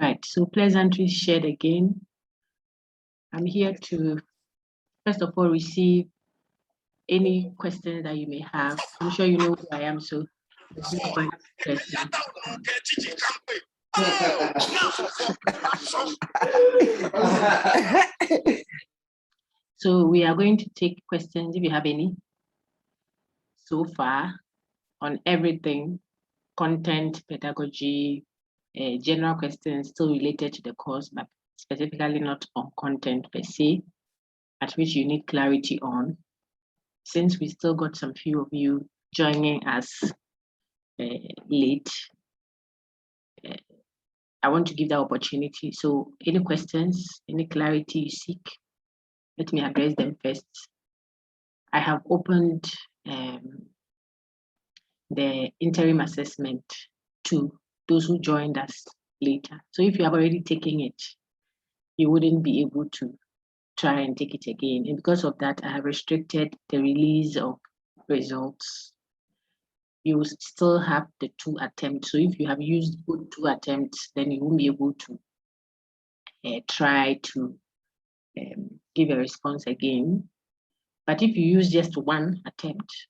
Right, so pleasantries shared again. I'm here to, first of all, receive any questions that you may have. I'm sure you know who I am, so there's no point questioning. So we are going to take questions, if you have any, so far, on everything, content, pedagogy, general questions still related to the course, but specifically not on content per se, at which you need clarity on. Since we still got some few of you joining us late, I want to give that opportunity. So any questions, any clarity you seek, let me address them first. I have opened the interim assessment to those who joined us later. So if you have already taken it, you wouldn't be able to try and take it again. And because of that, I have restricted the release of results. You will still have the 2 attempts. So if you have used both 2 attempts, then you won't be able to try to give a response again. But if you use just 1 attempt,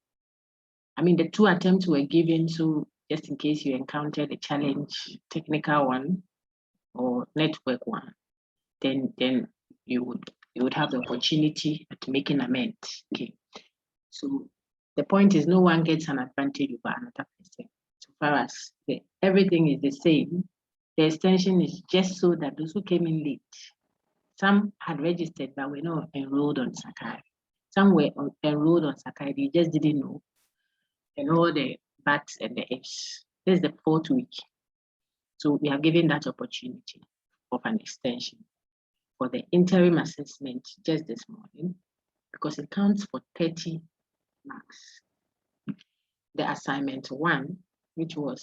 I mean, the 2 attempts were given, so just in case you encountered a challenge, technical one or network one, then you would have the opportunity to make an amend. Okay. So the point is no one gets an advantage over another person. So far as everything is the same, the extension is just so that those who came in late, some had registered but were not enrolled on Sakai. Some were enrolled on Sakai, they just didn't know. And all the buts and the ifs. This is the 4th week. So we have given that opportunity of an extension for the interim assessment just this morning, because it counts for 30 marks. The assignment 1, which was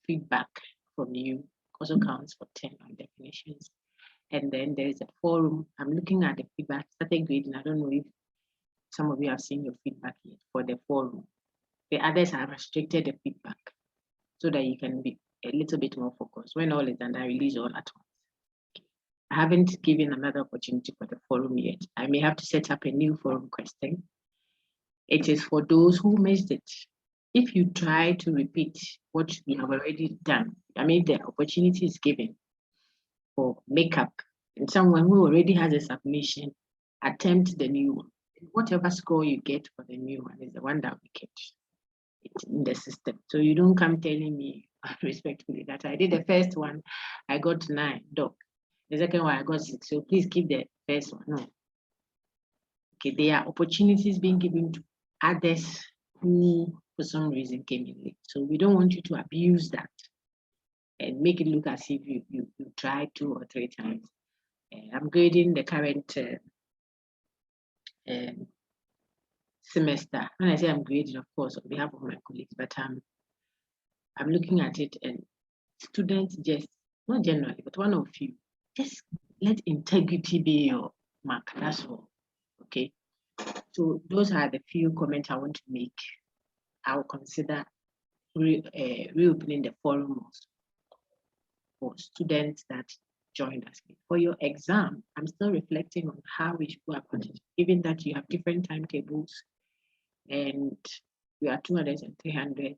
feedback from you, also counts for 10 on definitions. And then there is a forum. I'm looking at the feedback, started grading. I don't know if some of you have seen your feedback yet for the forum. The others have restricted the feedback so that you can be a little bit more focused. When all is done, I release all at once. I haven't given another opportunity for the forum yet. I may have to set up a new forum question. It is for those who missed it. If you try to repeat what you have already done, I mean, the opportunity is given for makeup, and someone who already has a submission, attempt the new one. Whatever score you get for the new one is the one that we catch in the system. So you don't come telling me respectfully that I did the first one, I got 9, doc. The second one I got 6. So please keep the first one. No. Okay, there are opportunities being given to others who for some reason came in late. So we don't want you to abuse that and make it look as if you tried 2 or 3 times. I'm grading the current semester. When I say I'm grading, of course, on behalf of my colleagues, but I'm looking at it, and students just, not generally, but one of you, just let integrity be your mark. That's all. Okay. So those are the few comments I want to make. I'll consider reopening the forum for students that joined us. For your exam, I'm still reflecting on how we should go about it, given that you have different timetables and you are 200 and 300,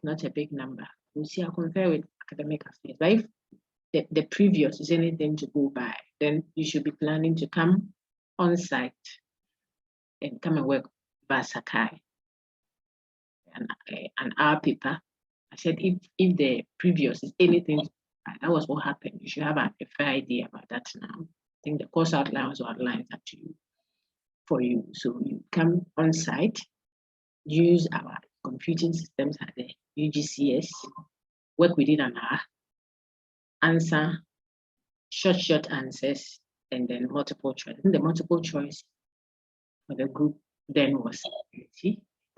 not a big number. We'll see, I'll compare with academic affairs. But if the previous is anything to go by, then you should be planning to come on site and come and work by Sakai. And our paper, I said, if the previous is anything, that was what happened. You should have a fair idea about that now. I think the course outlines or outlines that to you for you. So you come on site, use our computing systems at the UGCS, work within an hour, answer short answers, and then multiple choice. I think the multiple choice for the group then was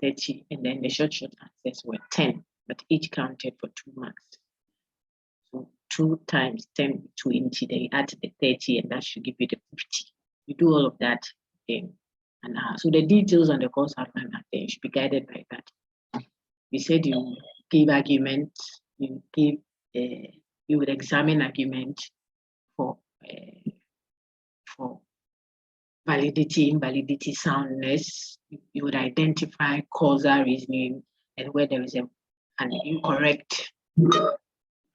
30, and then the short answers were 10, but each counted for 2 marks. So 2 times 10, 20, they add the 30, and that should give you the 50. You do all of that in an hour. So the details on the course outline are there. You should be guided by that. We said you give arguments, you you would examine argument for validity, invalidity, soundness. You would identify causal reasoning, and where there is an incorrect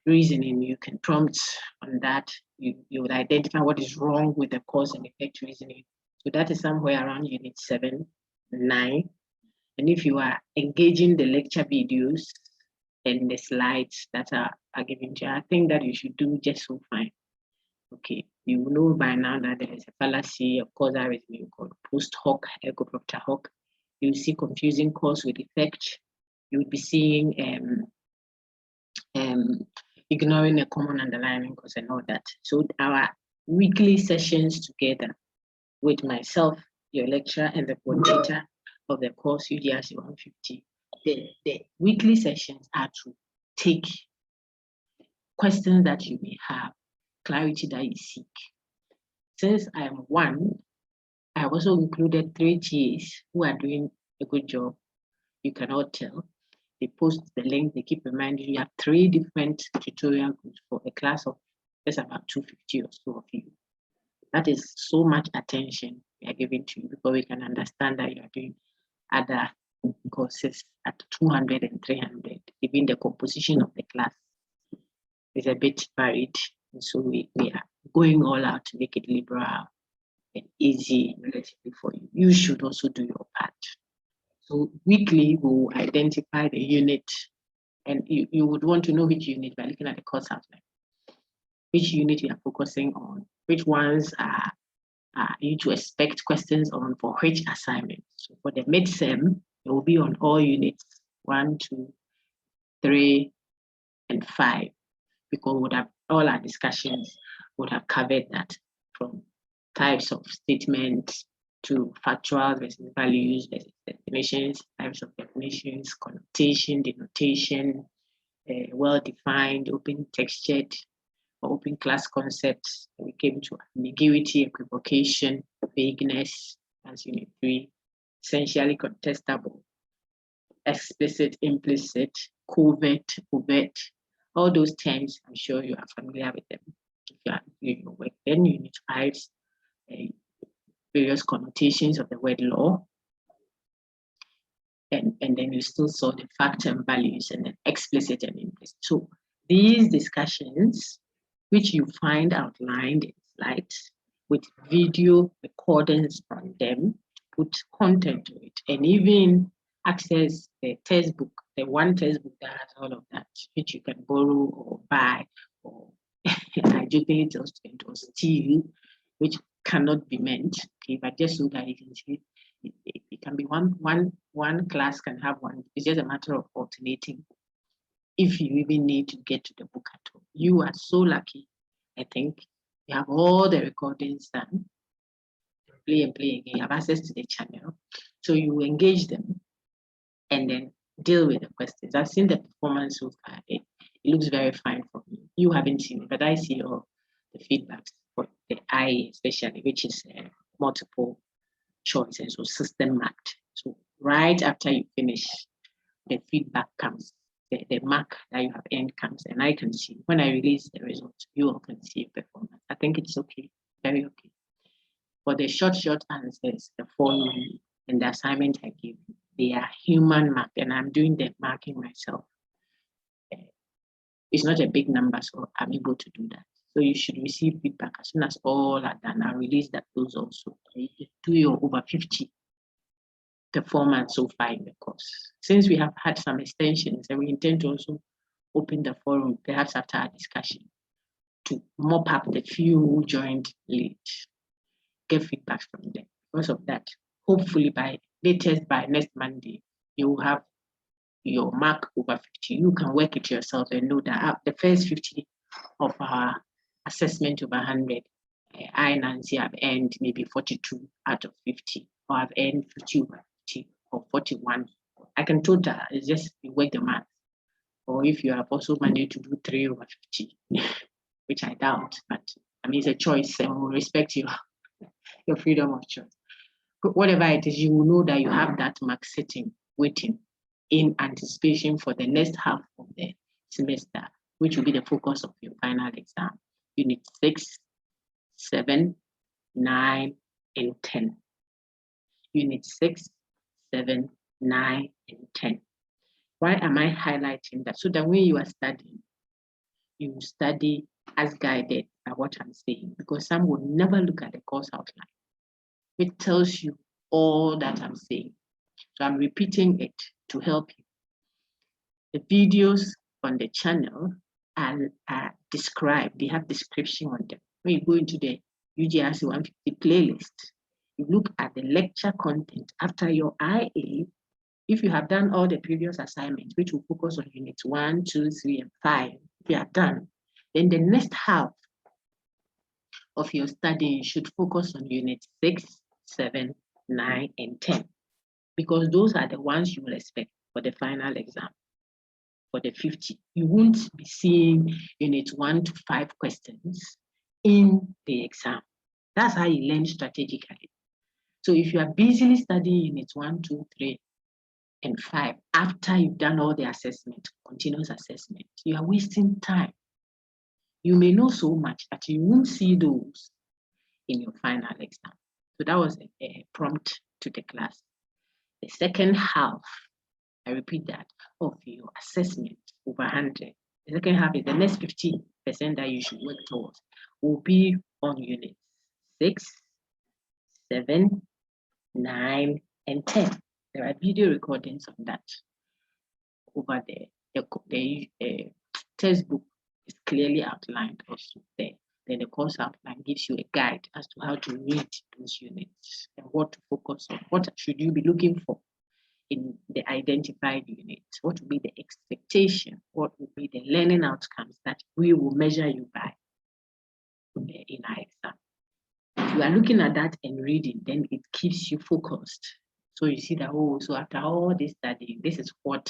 reasoning, you can prompt on that. You would identify what is wrong with the cause and effect reasoning. So that is somewhere around unit 7, 9. And if you are engaging the lecture videos and the slides that are given to you, I think that you should do just so fine. Okay, you know by now that there is a fallacy of causal reasoning called post hoc, ergo propter hoc. You see confusing cause with effect. You would be seeing ignoring a common underlying cause and all that. So our weekly sessions together with myself, your lecturer, and the coordinator of the course UGRC150, the weekly sessions are to take questions that you may have, clarity that you seek. Since I am one, I have also included 3 TAs who are doing a good job. You cannot tell. They post the link, they keep reminding you. You have 3 different tutorial groups for a class of just about 250 or so of you. That is so much attention we are giving to you, because we can understand that you are doing other courses at 200 and 300. Even the composition of the class is a bit varied. And so we are going all out to make it liberal and easy relatively for you. You should also do your part. So weekly, we'll identify the unit, and you would want to know which unit by looking at the course outline. Which unit you are focusing on, which ones are you to expect questions on for which assignment. So for the mid-sem, it will be on all units 1, 2, 3, and 5, because would have all our discussions would have covered that, from types of statements to factual versus values versus definitions, types of definitions, connotation, denotation, well-defined, open textured, open class concepts. We came to ambiguity, equivocation, vagueness as unit 3, essentially contestable, explicit, implicit, covert, overt. All those terms, I'm sure you are familiar with them. If you are doing your work, then unit 5, various connotations of the word law. And then you still saw the fact and values, and then explicit and implicit. So these discussions, which you find outlined in slides with video recordings from them, put content to it, and even access the textbook, the one textbook that has all of that, which you can borrow or buy, or I jokingly tell students, or steal, which cannot be meant, okay, but just so that you can see it can be one class can have one. It's just a matter of alternating. If you even need to get to the book at all, you are so lucky. I think you have all the recordings done. Play and play again. You have access to the channel, so you engage them and then deal with the questions. I've seen the performance so far. It looks very fine for me. You haven't seen it, but I see all the feedbacks for the I especially, which is multiple choice, and so system marked. So right after you finish, the feedback comes, the mark that you have earned comes, and I can see when I release the results, you all can see your performance. I think it's okay, very okay. For the short answers, the following and the assignment I give you, they are human marked, and I'm doing the marking myself. It's not a big number, so I'm able to do that. So you should receive feedback as soon as all are done. I'll release those also. You do your over 50 performance so far in the course. Since we have had some extensions, and we intend to also open the forum, perhaps after our discussion, to mop up the few who joined late, get feedback from them. Because of that, hopefully by next Monday, you will have your mark over 50. You can work it yourself and know that the first 50 of our assessment over 100, I, Nancy, have earned maybe 42 out of 50, or I've earned 50 over 50, or 41. I can total, it's just you work the math. Or if you have also managed to do 3 over 50, which I doubt, but I mean, it's a choice, and we'll respect your freedom of choice. But whatever it is, you will know that you have that mark sitting, waiting, in anticipation for the next half of the semester, which will be the focus of your final exam. Unit 6, 7, 9, and 10. Unit 6, 7, 9, and 10. Why am I highlighting that? So that when you are studying, you study as guided by what I'm saying, because some will never look at the course outline. It tells you all that I'm saying. So I'm repeating it to help you. The videos on the channel are described, they have description on them. When you go into the UGRC150 playlist, you look at the lecture content after your IA. If you have done all the previous assignments, which will focus on units 1, 2, 3, and 5, if you are done, then the next half of your study should focus on units 6, 7, 9, and 10, because those are the ones you will expect for the final exam. For the 50, you won't be seeing unit 1 to 5 questions in the exam. That's how you learn strategically. So if you are busily studying units 1, 2, 3, and 5 after you've done all the assessment, continuous assessment, you are wasting time. You may know so much that you won't see those in your final exam. So that was a prompt to the class. The second half, I repeat that, of your assessment over 100. The second half is the next 50% that you should work towards will be on units 6, 7, 9, and 10. There are video recordings of that over there. The textbook is clearly outlined also there. Then the course outline gives you a guide as to how to read those units and what to focus on. What should you be looking for in the identified units? What will be the expectation? What will be the learning outcomes that we will measure you by in our exam? If you are looking at that and reading, then it keeps you focused. So you see that, oh, so after all this study, this is what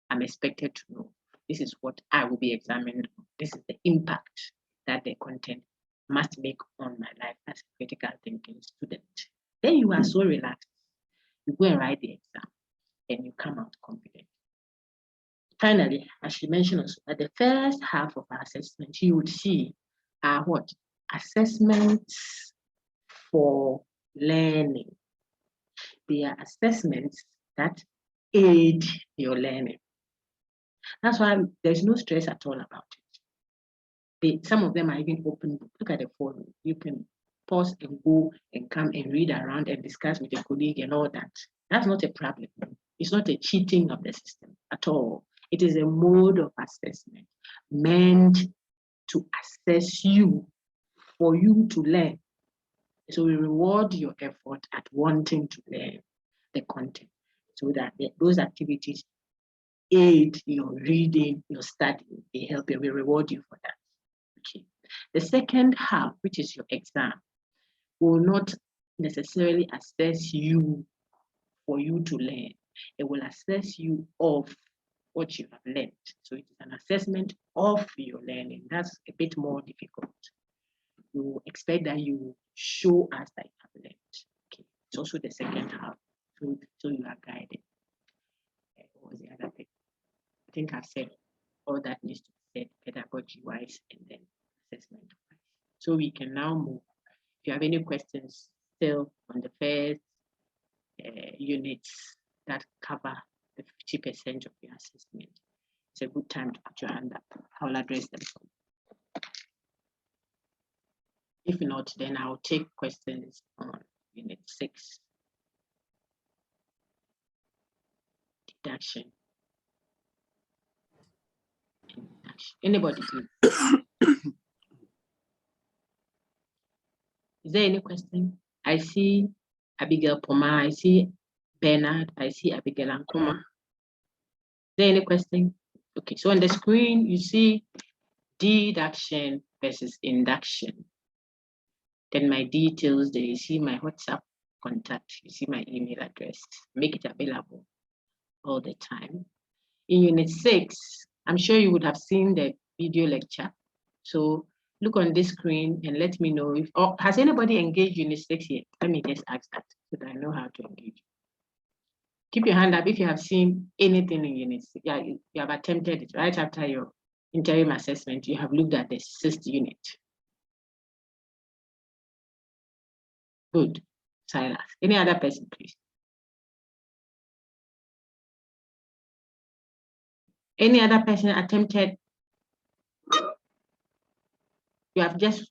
I'm expected to know. This is what I will be examining. This is the impact that the content must make on my life as a critical thinking student. Then you are so relaxed. You go and write the exam and you come out confident. Finally, as she mentioned also, at the first half of our assessment, you would see are what? Assessments for learning. They are assessments that aid your learning. That's why there's no stress at all about it. Some of them are even open book. Look at the forum. You can pause and go and come and read around and discuss with a colleague and all that. That's not a problem. It's not a cheating of the system at all. It is a mode of assessment meant to assess you, for you to learn. So we reward your effort at wanting to learn the content so that those activities aid your reading, your studying. They help you, we reward you for that. Okay. The second half, which is your exam, will not necessarily assess you for you to learn. It will assess you of what you have learned. So it is an assessment of your learning. That's a bit more difficult. You expect that you show us that you have learned. Okay. It's also the second half, so you are guided. What was the other thing? I think I've said all that needs to be said pedagogy-wise and then assessment-wise. So we can now move. If you have any questions still on the first units that cover the 50% of your assessment, it's a good time to put your hand up. I'll address them. If not, then I'll take questions on unit 6. Deduction. Anybody, please? Is there any question? I see Abigail Poma, I see Bernard, I see Abigail Ankoma. Is there any question? Okay, so on the screen, you see deduction versus induction. Then my details, there you see my WhatsApp contact, you see my email address. Make it available all the time. In unit 6, I'm sure you would have seen the video lecture. So look on this screen and let me know if, or has anybody engaged unit 6 yet? Let me just ask that so that I know how to engage. Keep your hand up if you have seen anything in unit 6. Yeah, you have attempted it right after your interim assessment, you have looked at the 6th unit. Good, Silas. Any other person, please? Any other person attempted? You have just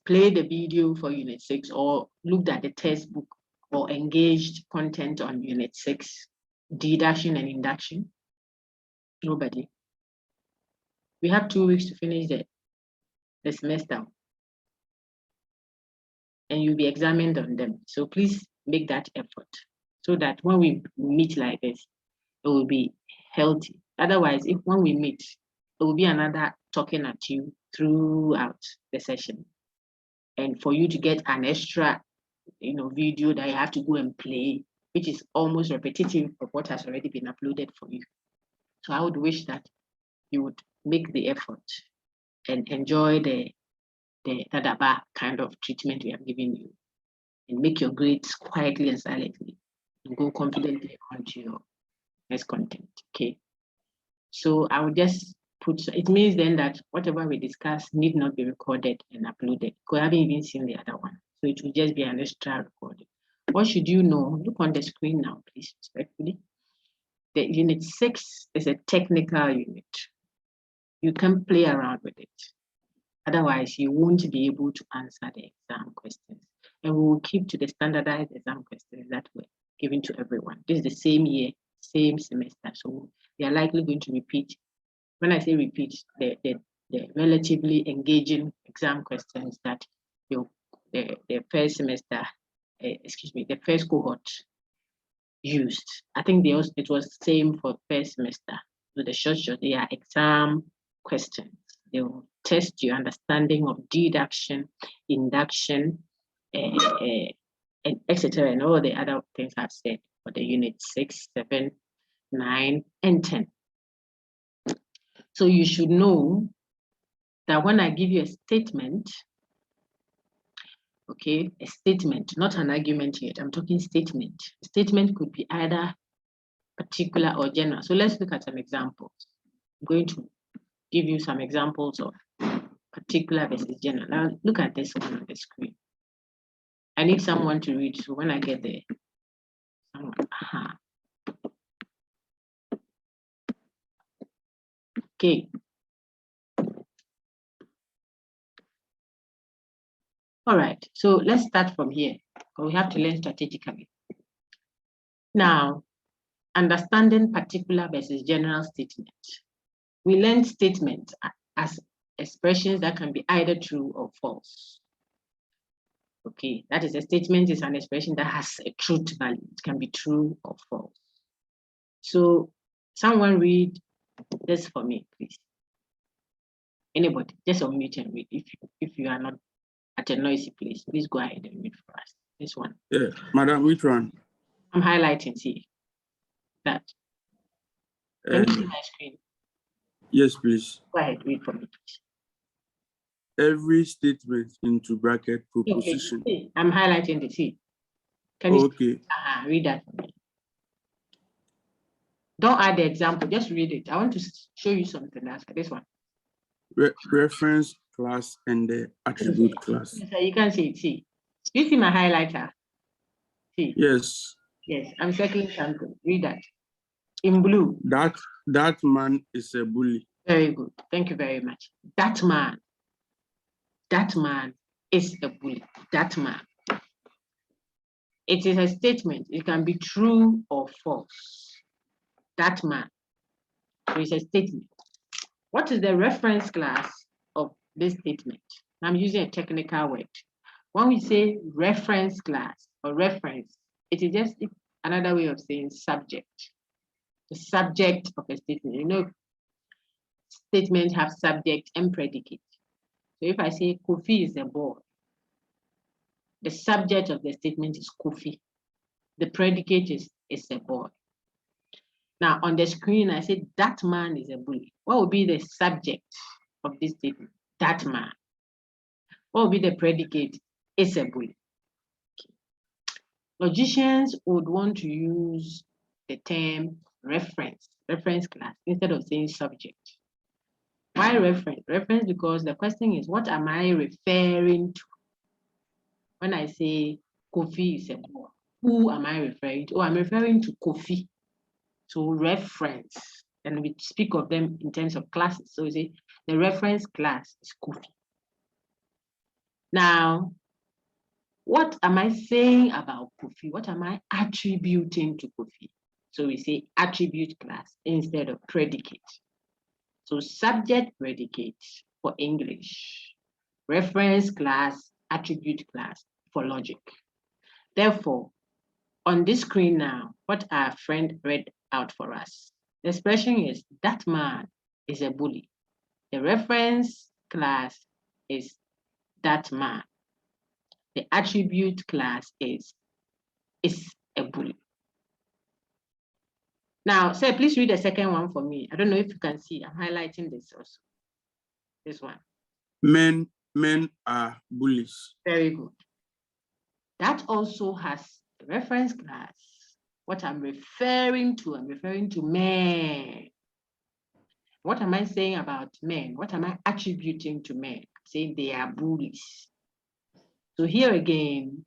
played the video for Unit 6 or looked at the textbook or engaged content on Unit 6, deduction and induction? Nobody. We have 2 weeks to finish the semester, and you'll be examined on them. So please make that effort so that when we meet like this, it will be healthy. Otherwise, when we meet, it will be another talking at you throughout the session. And for you to get an extra, video that you have to go and play, which is almost repetitive of what has already been uploaded for you. So I would wish that you would make the effort and enjoy the Tadaba kind of treatment we have given you, and make your grades quietly and silently, and go confidently on to your next content. Okay. So I would just it means then that whatever we discuss need not be recorded and uploaded, because I haven't even seen the other one. So it will just be an extra recording. What should you know? Look on the screen now, please, respectfully. The Unit 6 is a technical unit. You can play around with it. Otherwise, you won't be able to answer the exam questions. And we will keep to the standardized exam questions that were given to everyone. This is the same year, same semester. So they are likely going to repeat. When I say repeat, the relatively engaging exam questions that the first semester, the first cohort used. I think it was the same for first semester. So the short, they are exam questions. They will test your understanding of deduction, induction, and etc. and all the other things I've said for the Unit 6, 7, 9, and 10. So you should know that when I give you a statement, okay, a statement, not an argument yet, I'm talking statement. Statement could be either particular or general. So let's look at some examples. I'm going to give you some examples of particular versus general. Now look at this one on the screen. I need someone to read, so when I get there, someone, Okay. All right, so let's start from here. We have to learn strategically. Now, understanding particular versus general statement. We learn statements as expressions that can be either true or false. Okay, that is, a statement is an expression that has a truth value. It can be true or false. So someone read this for me, please. Anybody, just unmute and read. If you are not at a noisy place, please go ahead and read for us. This one. Yeah, Madam, which one? I'm highlighting, see that. Can you see my screen? Yes, please. Go ahead, read for me, please. Every statement into bracket proposition. Okay. I'm highlighting the C. Can you read that for me? Don't add the example, just read it. I want to show you something else for this one. Reference class and the attribute class. So you can see it. See, you see my highlighter? See? Yes. Yes, I'm circling something. Read that. In blue. That man is a bully. Very good. Thank you very much. That man is a bully. That man. It is a statement. It can be true or false. That man. So it's a statement. What is the reference class of this statement? I'm using a technical word. When we say reference class or reference, it is just another way of saying subject. The subject of a statement. You know, statements have subject and predicate. So if I say Kofi is a boy, the subject of the statement is Kofi. The predicate is a boy. Now on the screen, I said that man is a bully. What would be the subject of this statement? That man. What would be the predicate? Is a bully. Okay. Logicians would want to use the term reference class instead of saying subject. Why reference? Reference because the question is, what am I referring to? When I say Kofi is a boy, who am I referring to? Oh, I'm referring to Kofi. So reference, and we speak of them in terms of classes. So we say the reference class is Kofi. Now, what am I saying about Kofi? What am I attributing to Kofi? So we say attribute class instead of predicate. So subject predicate for English, reference class, attribute class for logic. Therefore, on this screen now, what our friend read out for us, the expression is that man is a bully. The reference class is that man. The attribute class is a bully. Now, sir, please read the second one for me. I don't know if you can see. I'm highlighting this also. This one. Men are bullies. Very good. That also has a reference class. What I'm referring to men. What am I saying about men? What am I attributing to men? Saying they are bullies. So here again,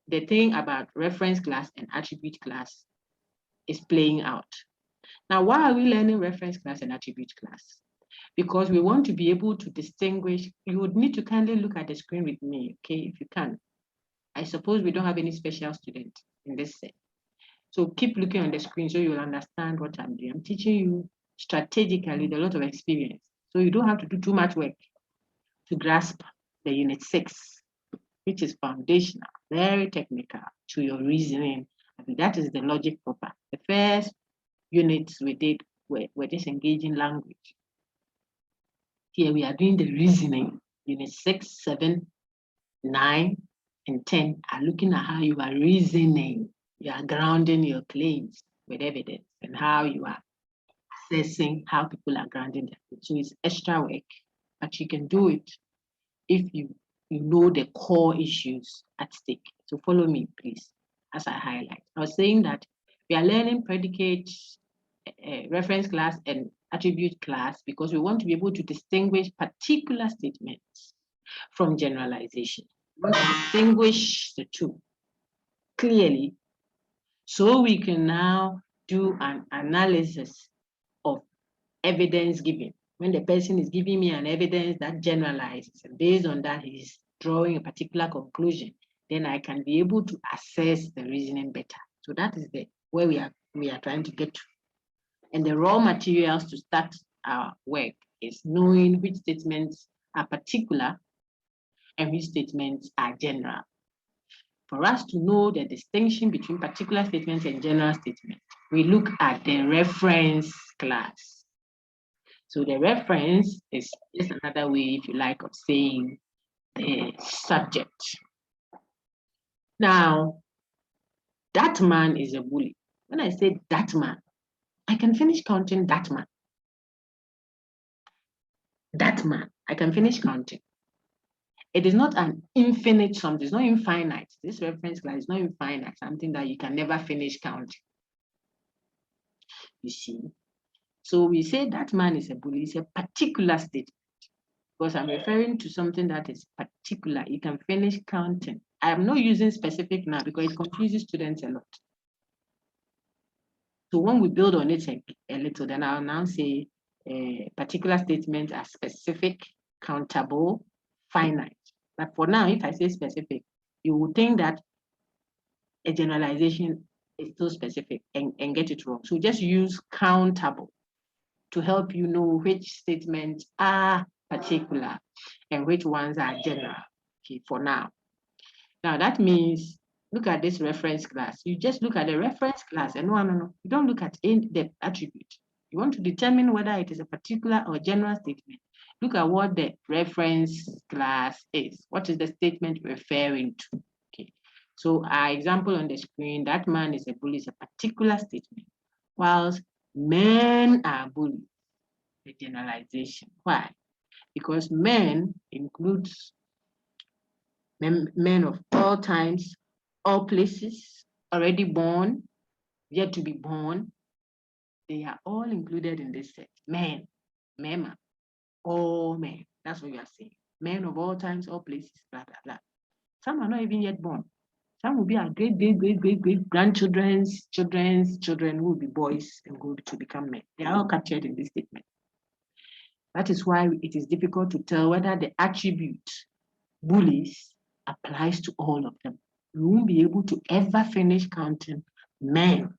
the thing about reference class and attribute class is playing out. Now, why are we learning reference class and attribute class? Because we want to be able to distinguish. You would need to kindly look at the screen with me, okay, if you can. I suppose we don't have any special student in this set. So keep looking on the screen so you'll understand what I'm doing. I'm teaching you strategically with a lot of experience. So you don't have to do too much work to grasp the unit 6, which is foundational, very technical to your reasoning. I mean, that is the logic proper. The first units we did were just engaging language. Here we are doing the reasoning. Unit 6, 7, 9, and 10 are looking at how you are reasoning. You are grounding your claims with evidence and how you are assessing how people are grounding their claims. So it's extra work, but you can do it if you know the core issues at stake. So follow me, please, as I highlight. I was saying that we are learning predicate, reference class, and attribute class because we want to be able to distinguish particular statements from generalization. We want to distinguish the two clearly so we can now do an analysis of evidence given. When the person is giving me an evidence that generalizes, and based on that, he's drawing a particular conclusion, then I can be able to assess the reasoning better. So that is where we are trying to get to. And the raw materials to start our work is knowing which statements are particular and which statements are general. For us to know the distinction between particular statements and general statements, we look at the reference class. So the reference is just another way, if you like, of saying the subject. Now, that man is a bully. When I say that man, I can finish counting that man. That man, I can finish counting. It is not an infinite sum, it's not infinite. This reference class is not infinite, something that you can never finish counting. You see? So we say that man is a bully, it's a particular statement. Because I'm referring to something that is particular, you can finish counting. I am not using specific now because it confuses students a lot. So when we build on it a little, then I'll now say particular statements are specific, countable, finite. But for now, if I say specific, you would think that a generalization is still specific and get it wrong. So just use countable to help you know which statements are particular and which ones are general, okay, for now. Now that means, look at this reference class. You just look at the reference class and no. You don't look at the attribute. You want to determine whether it is a particular or general statement. Look at what the reference class is. What is the statement referring to? Okay. So our example on the screen, that man is a bully, is a particular statement, whilst men are bullies, the generalization. Why? Because men includes men of all times, all places, already born, yet to be born. They are all included in this set. Men, mema. all men. That's what you are saying. Men of all times, all places, blah, blah, blah. Some are not even yet born. Some will be our great grandchildren's children who will be boys and go to become men. They are all captured in this statement. That is why it is difficult to tell whether the attribute bullies applies to all of them. You won't be able to ever finish counting men.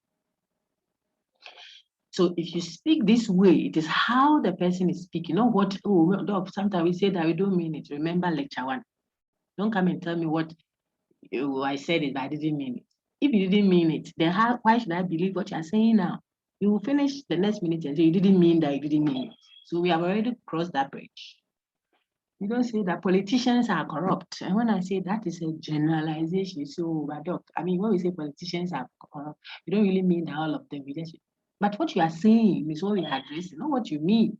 So if you speak this way, it is how the person is speaking, not what, oh, sometimes we say that we don't mean it. Remember lecture 1. Don't come and tell me what I said it, but I didn't mean it. If you didn't mean it, then why should I believe what you're saying now? You will finish the next minute and say you didn't mean that, you didn't mean it. So we have already crossed that bridge. You don't say that politicians are corrupt. And when I say that is a generalization, so I mean, when we say politicians are corrupt, you don't really mean that all of them. But what you are saying is what we are addressing, not what you mean.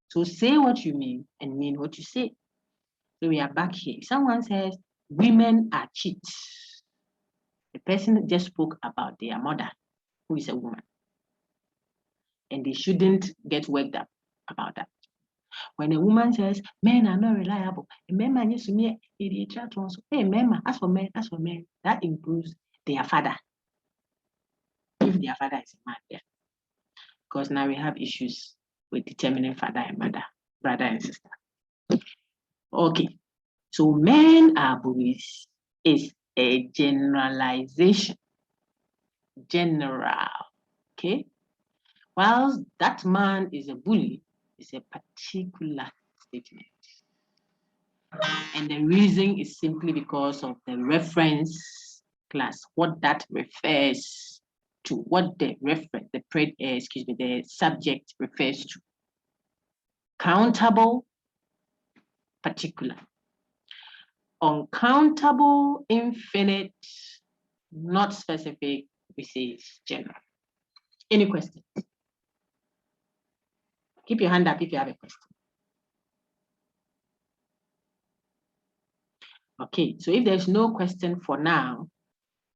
So say what you mean and mean what you say. So we are back here. Someone says women are cheats. The person just spoke about their mother, who is a woman. And they shouldn't get worked up about that. When a woman says men are not reliable, men used to me hey, men, as for men, that includes their father. If their father is a man there. Because now we have issues with determining father and mother, brother and sister. Okay. So men are bullies is a generalization. General. Okay. Whilst that man is a bully, is a particular statement. And the reason is simply because of the reference class, what that refers to, what the reference, the subject refers to. Countable, particular. Uncountable, infinite, not specific, we say general. Any questions? Keep your hand up if you have a question. Okay, so if there's no question for now,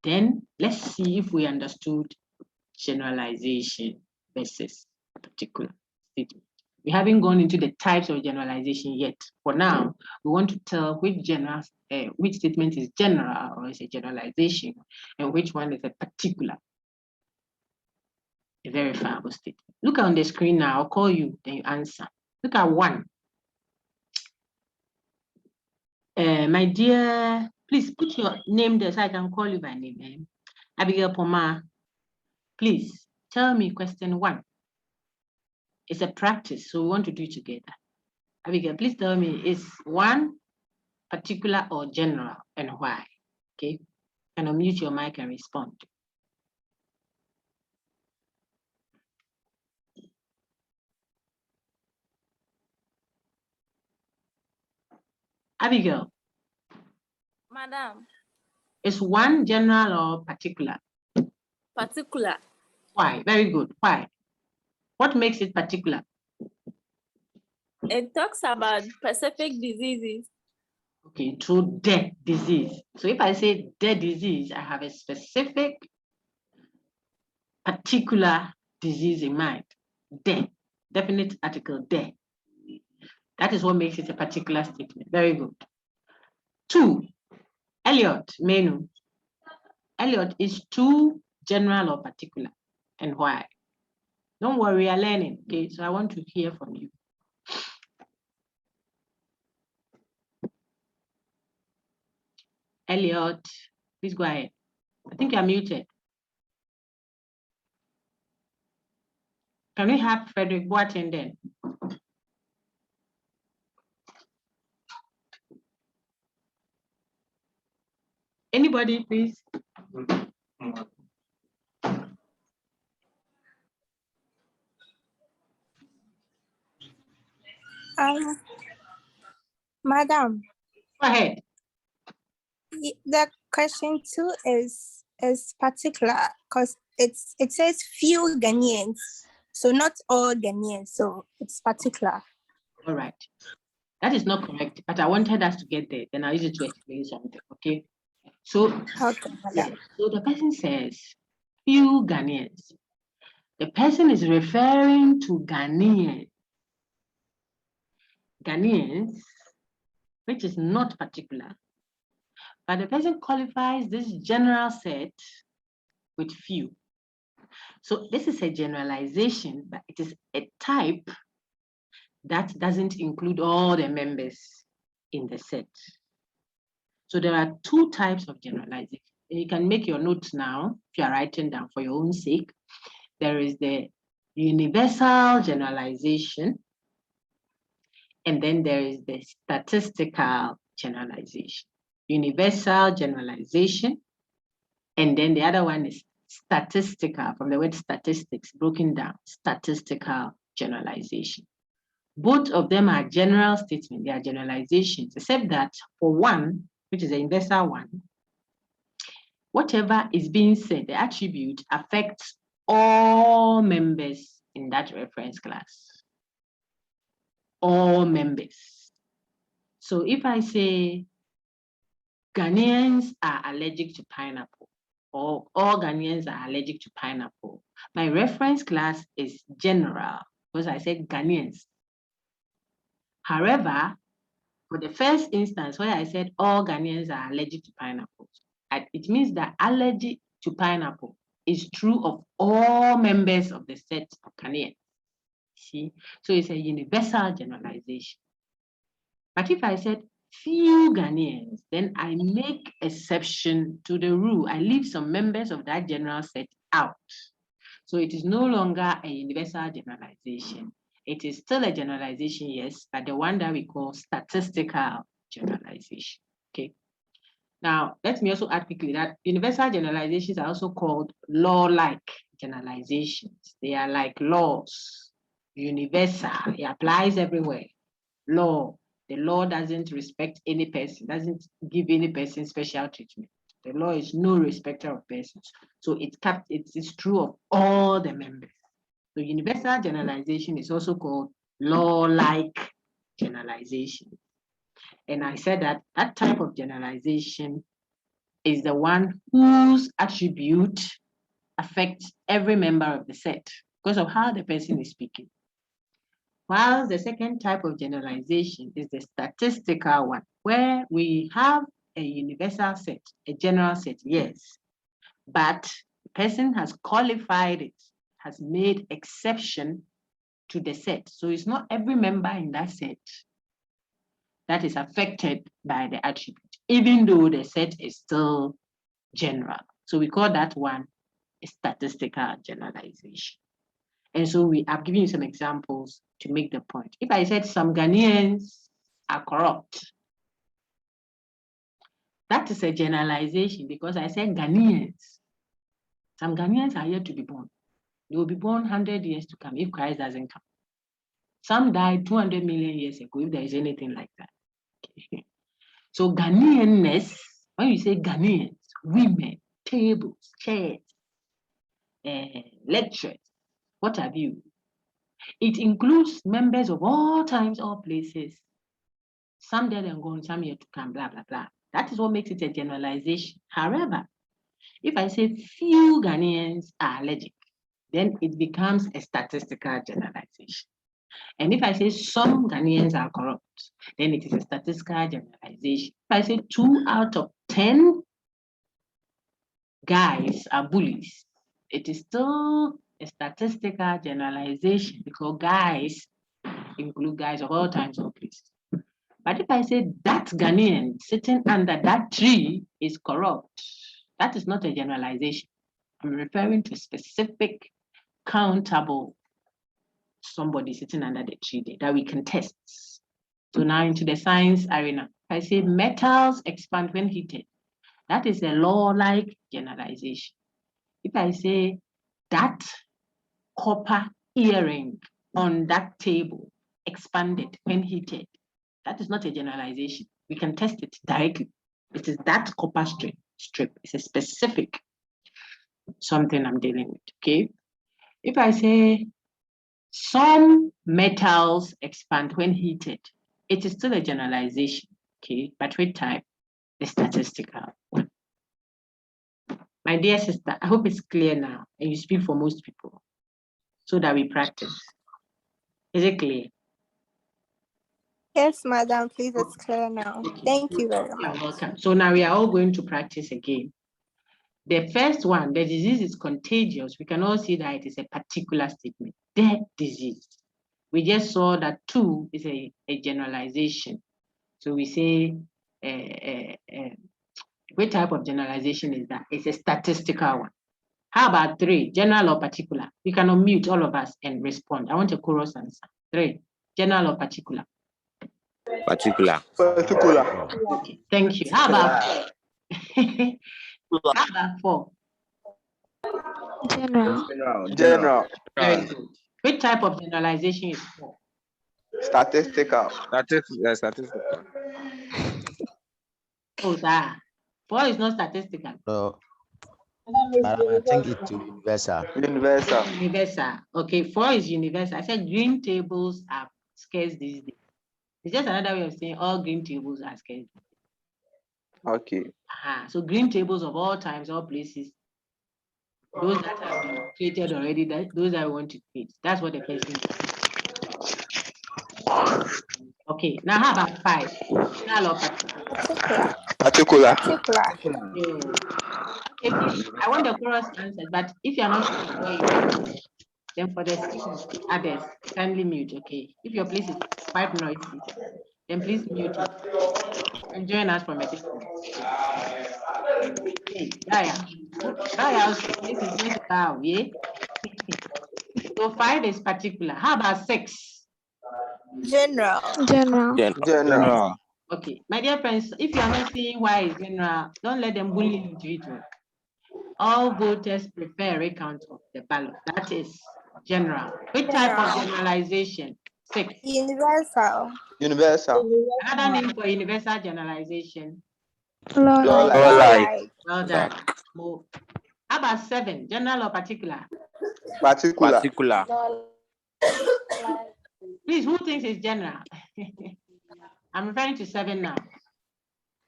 then let's see if we understood generalization versus particular statement. We haven't gone into the types of generalization yet. For now, we want to tell which statement is general or is a generalization, and which one is a particular, a verifiable statement. Look on the screen now. I'll call you, then you answer. Look at 1. My dear, please put your name there so I can call you by name. Abigail Poma, please tell me question 1. It's a practice, so we want to do it together. Abigail, please tell me, is 1 particular or general, and why? Okay, and unmute your mic and respond. Abigail. Madam. Is 1 general or particular? Particular. Why? Very good. Why? What makes it particular? It talks about specific diseases. Okay, through the disease. So if I say the disease, I have a specific, particular disease in mind. The, definite article, the. That is what makes it a particular statement. Very good. 2, Elliot, Menu. Elliot, is 2 general or particular, and why? Don't worry, we are learning. Okay, so I want to hear from you. Elliot, please go ahead. I think you're muted. Can we have Frederick Boateng then? Anybody, please? Madam. Go ahead. The question 2 is particular because it says few Ghanaians, so not all Ghanaians, so it's particular. All right. That is not correct, but I wanted us to get there. Then I'll use it to explain something, okay? So, okay, yeah. So the person says, few Ghanaians. The person is referring to Ghanaians. Ghanaians, which is not particular, but the person qualifies this general set with few. So this is a generalization, but it is a type that doesn't include all the members in the set. So there are two types of generalization. You can make your notes now if you are writing down for your own sake. There is the universal generalization, and then there is the statistical generalization. Universal generalization, and then the other one is statistical, from the word statistics, broken down, statistical generalization. Both of them are general statements, they are generalizations, except that for one, which is the universal one, whatever is being said, the attribute affects all members in that reference class. All members. So if I say Ghanaians are allergic to pineapple, or all Ghanaians are allergic to pineapple, my reference class is general because I said Ghanaians. However, for the first instance where I said all Ghanaians are allergic to pineapples, it means that allergy to pineapple is true of all members of the set of Ghanaians. See, so it's a universal generalization. But if I said few Ghanaians, then I make exception to the rule. I leave some members of that general set out. So it is no longer a universal generalization. It is still a generalization, yes, but the one that we call statistical generalization. Okay. Now, let me also add quickly that universal generalizations are also called law-like generalizations. They are like laws, universal, it applies everywhere. Law, the law doesn't respect any person, doesn't give any person special treatment. The law is no respecter of persons. So it is true of all the members. So universal generalization is also called law-like generalization. And I said that that type of generalization is the one whose attribute affects every member of the set because of how the person is speaking. While the second type of generalization is the statistical one, where we have a universal set, a general set, yes, but the person has qualified it, has made exception to the set. So it's not every member in that set that is affected by the attribute, even though the set is still general. So we call that one a statistical generalization. And so I've given you some examples to make the point. If I said some Ghanaians are corrupt, that is a generalization because I said Ghanaians. Some Ghanaians are yet to be born. They will be born 100 years to come if Christ doesn't come. Some died 200 million years ago, if there is anything like that. Okay. So Ghanaianness, when you say Ghanaians, women, tables, chairs, lectures, what have you? It includes members of all times, all places. Some dead and gone, some yet to come, blah, blah, blah. That is what makes it a generalization. However, if I say few Ghanaians are allergic, then it becomes a statistical generalization. And if I say some Ghanaians are corrupt, then it is a statistical generalization. If I say 2 out of 10 guys are bullies, it is still a statistical generalization because guys include guys of all times, all places. But if I say that Ghanaian sitting under that tree is corrupt, that is not a generalization. I'm referring to specific, countable somebody sitting under the tree there that we can test. So now into the science arena, if I say metals expand when heated, that is a law-like generalization. If I say that copper earring on that table expanded when heated, that is not a generalization. We can test it directly. It is that copper strip. It's a specific something I'm dealing with, okay? If I say some metals expand when heated, it is still a generalization, okay? But with time, the statistical one. My dear sister, I hope it's clear now and you speak for most people so that we practice. Is it clear? Yes, madam, please, it's clear now. Thank you very You're much. welcome. So now we are all going to practice again. The first one, the disease is contagious. We can all see that it is a particular statement, the disease. We just saw that 2 is a generalization. So we say, what type of generalization is that? It's a statistical one. How about 3, general or particular? We can unmute all of us and respond. I want a chorus answer. 3, general or particular? Particular. Particular. Okay, thank you. How about 4? How about 4? General. General. Very good. Which type of generalization is 4? Statistical. Statistical. Oh, sir. 4 is not statistical. No, madam, I think it's universal. Universal. Universal. Okay, 4 is universal. I said green tables are scarce these days. It's just another way of saying all green tables are scarce. Okay. So green tables of all times, all places, those that have been created already, those that I want to create. That's what the person is. Okay, now how about 5? General or particular? Particular. Okay, please, I want the chorus answers, but if you're not sure where you are, then for the sake of others, kindly mute, okay? If your place is quite noisy, then please mute it and join us from a distance. Hey, Raya, place is going to cow, yeah? So 5 is particular. How about 6? General. General. Okay, my dear friends, if you are not seeing why it's general, don't let them bully you to it. All voters prefer a recount of the ballot. That is general. Which type of generalization? 6. Universal. Another name for universal generalization. Law-like. Well done. How about 7? General or particular? Particular. Please, who thinks it's general? I'm referring to 7 now.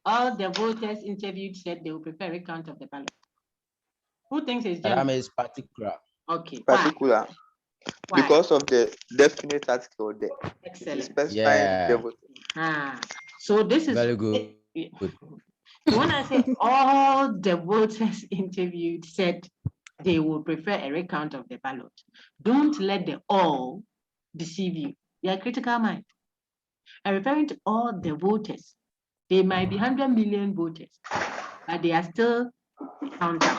All the voters interviewed said they will prefer a recount of the ballot. Who thinks it's general? Madam is particular. Okay. Particular. Why? Because of the definite article there. Excellent. Yeah. So this is Very good. So when I say all the voters interviewed said they would prefer a recount of the ballot, don't let the all deceive you. They are critical mind. I'm referring to all the voters. They might be 100 million voters, but they are still counting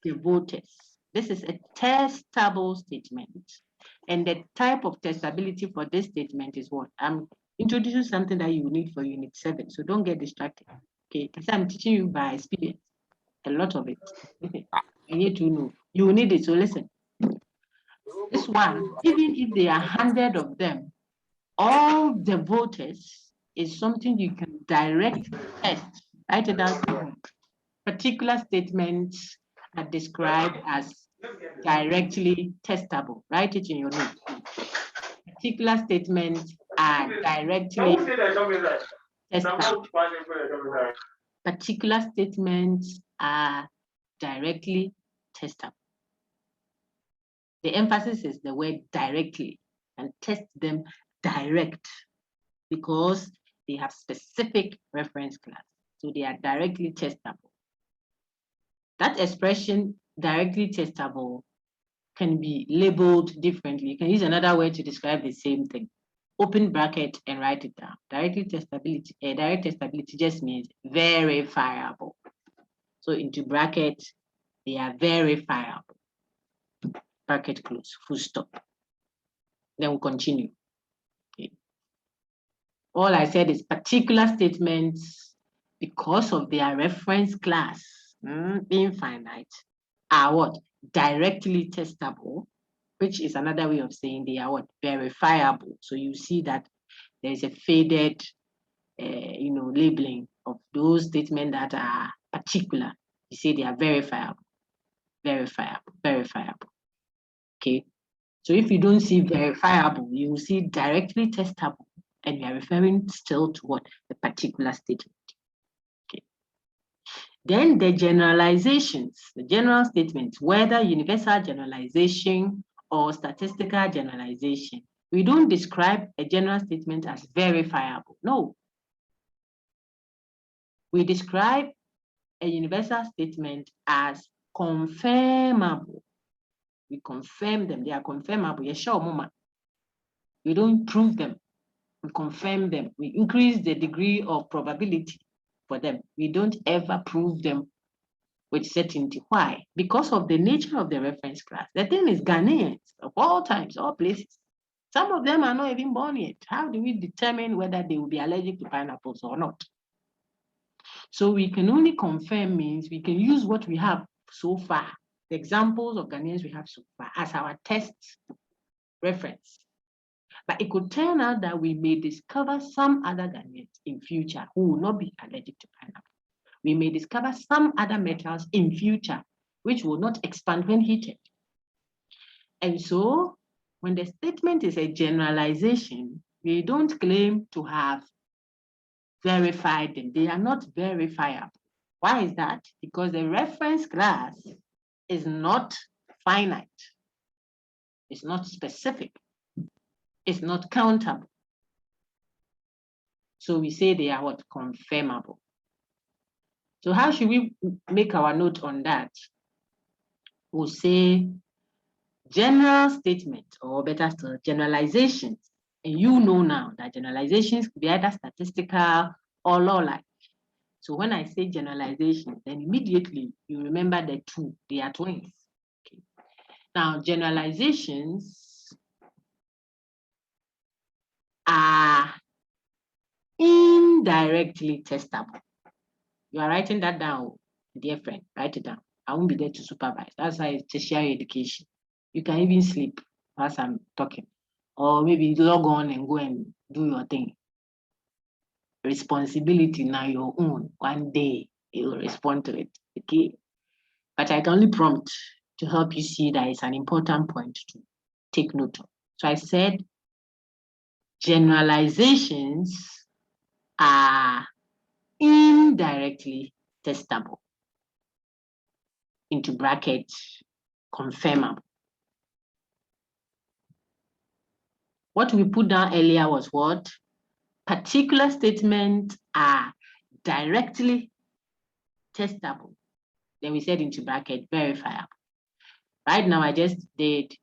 the voters. This is a testable statement. And the type of testability for this statement is what? I'm introducing something that you need for Unit 7, so don't get distracted. Okay, because I'm teaching you by experience, a lot of it. I need to know. You need it, so listen. This one, even if there are 100 of them, all the voters is something you can directly test. Write it down. Particular statements are described as directly testable. Write it in your notes. Particular statements are directly testable. Particular statements are directly testable. The emphasis is the word directly, and test them direct because they have specific reference class. So they are directly testable. That expression, directly testable, can be labeled differently. You can use another word to describe the same thing. Open bracket and write it down. Directly testability, direct testability just means verifiable. So into bracket, they are verifiable. Bracket close, full stop. Then we'll continue. Okay. All I said is particular statements, because of their reference class, being finite, are what? Directly testable, which is another way of saying they are what? Verifiable. So you see that there's a faded, labeling of those statements that are particular. You say they are verifiable, verifiable. Okay. So if you don't see verifiable, you will see directly testable, and you are referring still to what? The particular statement. Okay. Then the generalizations, the general statements, whether universal generalization or statistical generalization, We don't describe a general statement as verifiable. No. We describe a universal statement as confirmable. We confirm them. They are confirmable. Yes, sure, Mama. We don't prove them. We confirm them. We increase the degree of probability for them. We don't ever prove them with certainty. Why? Because of the nature of the reference class. The thing is, Ghanaians of all times, all places, some of them are not even born yet. How do we determine whether they will be allergic to pineapples or not? So we can only confirm means we can use what we have so far, the examples of Ghanaians we have so far, as our test reference. But it could turn out that we may discover some other Ghanaians in future who will not be allergic to pineapple. We may discover some other metals in future which will not expand when heated. And so when the statement is a generalization, we don't claim to have verified them. They are not verifiable. Why is that? Because the reference class is not finite. It's not specific. It's not countable. So we say they are what? Confirmable. So how should we make our note on that? We'll say general statement, or better still, generalizations. And you know now that generalizations could be either statistical or law-like. So when I say generalization, then immediately you remember the two, they are twins. Okay. Now, generalizations are indirectly testable. You are writing that down, dear friend, write it down. I won't be there to supervise. That's why it's tertiary education. You can even sleep as I'm talking, or maybe log on and go and do your thing. Responsibility now your own. One day you will respond to it, okay? But I can only prompt to help you see that it's an important point to take note of. So I said generalizations are indirectly testable, into brackets, confirmable. What we put down earlier was what? Particular statements are directly testable. Then we said into bracket, verifiable. Right now, I just did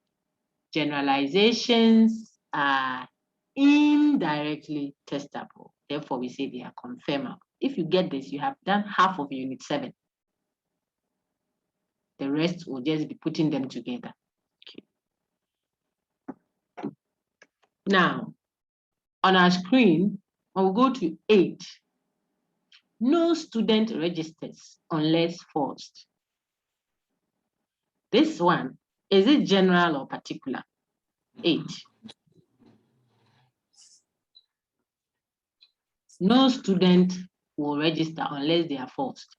generalizations are indirectly testable. Therefore, we say they are confirmable. If you get this, you have done half of Unit 7. The rest will just be putting them together. Okay. Now, on our screen, when we go to 8, no student registers unless forced. This one, is it general or particular? 8. No student will register unless they are forced.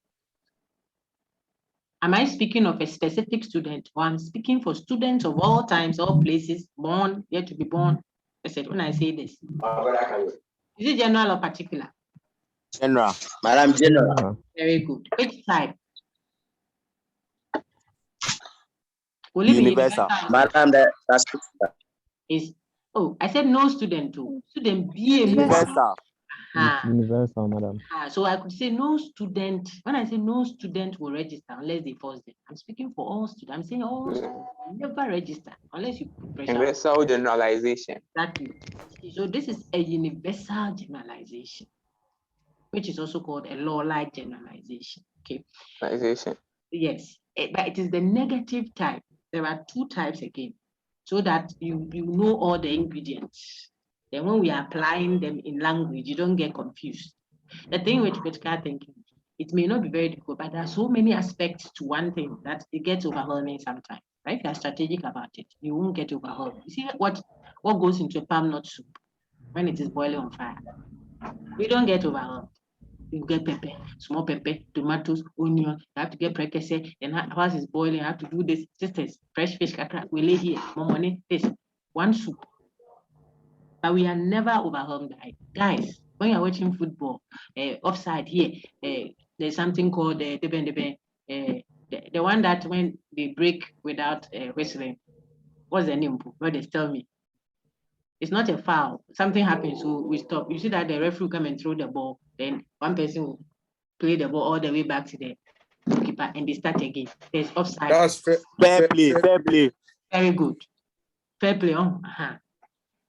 Am I speaking of a specific student, or I'm speaking for students of all times, all places, born, yet to be born? I said, when I say this, is it general or particular? General. Madam General. Very good. Which type? Will Universal. Madam, that's is, oh, I said no student too. Student be a Universal. Universal, madam. So I could say no student. When I say no student will register unless they force them, I'm speaking for all students. I'm saying all students never register unless you put pressure. universal generalization. Exactly. So this is a universal generalization, which is also called a law-like generalization. Okay. Generalization. Yes, but it is the negative type. There are 2 types again, so that you know all the ingredients. Then when we are applying them in language, you don't get confused. The thing with critical thinking, it may not be very difficult, but there are so many aspects to one thing that it gets overwhelming sometimes. Right? If you are strategic about it, you won't get overwhelmed. You see what goes into a palm nut soup when it is boiling on fire? We don't get overwhelmed. You get pepper, small pepper, tomatoes, onion. You have to get prekese. And once it's boiling, you have to do this. This is fresh fish. We lay here, more money. This one soup. But we are never overwhelmed by it. Guys, when you're watching football, offside here, there's something called the one that when they break without whistling. What's the name? Brothers, tell me. It's not a foul. Something happens, so we stop. You see that the referee come and throw the ball, then one person will play the ball all the way back to the goalkeeper and they start again. There's offside. That's fair. Fair play. Very good. Fair play.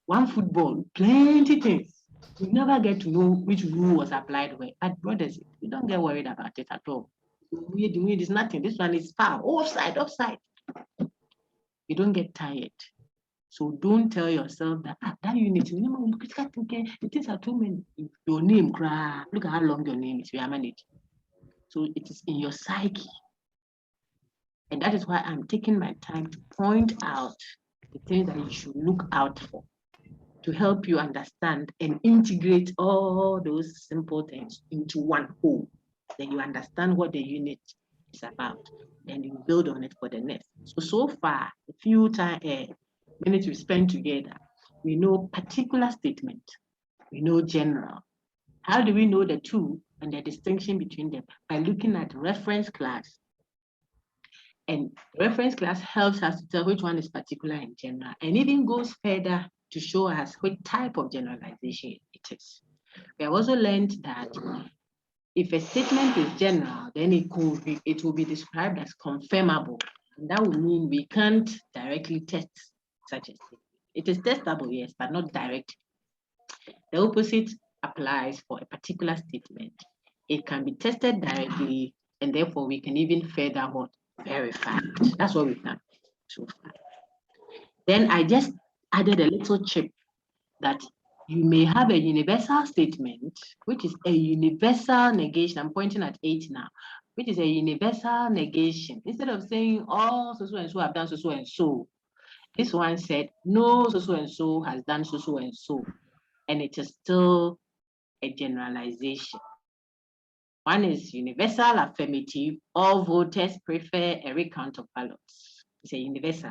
One football, plenty things. You never get to know which rule was applied where. But brothers, you don't get worried about it at all. Weird is nothing. This one is foul. Offside. You don't get tired. So don't tell yourself that that unit, the things are too many. Your name, look at how long your name is. We are managed. So it is in your psyche. And that is why I'm taking my time to point out the things that you should look out for to help you understand and integrate all those simple things into one whole. Then you understand what the unit is about, and you build on it for the next. So far, a few minutes we spent together, we know particular statement, we know general. How do we know the two and the distinction between them? By looking at reference class. And reference class helps us to tell which one is particular and general, and even goes further to show us which type of generalization it is. We have also learned that if a statement is general, then it will be described as confirmable. And that would mean we can't directly test such a statement. It is testable, yes, but not direct. The opposite applies for a particular statement. It can be tested directly, and therefore we can even further verify it. That's what we've done so far. Then I just added a little chip that you may have a universal statement, which is a universal negation. I'm pointing at 8 now, which is a universal negation. Instead of saying all so and so have done so and so, this one said no so and so has done so and so, and it is still a generalization. One is universal affirmative. All voters prefer a recount of ballots. It's a universal,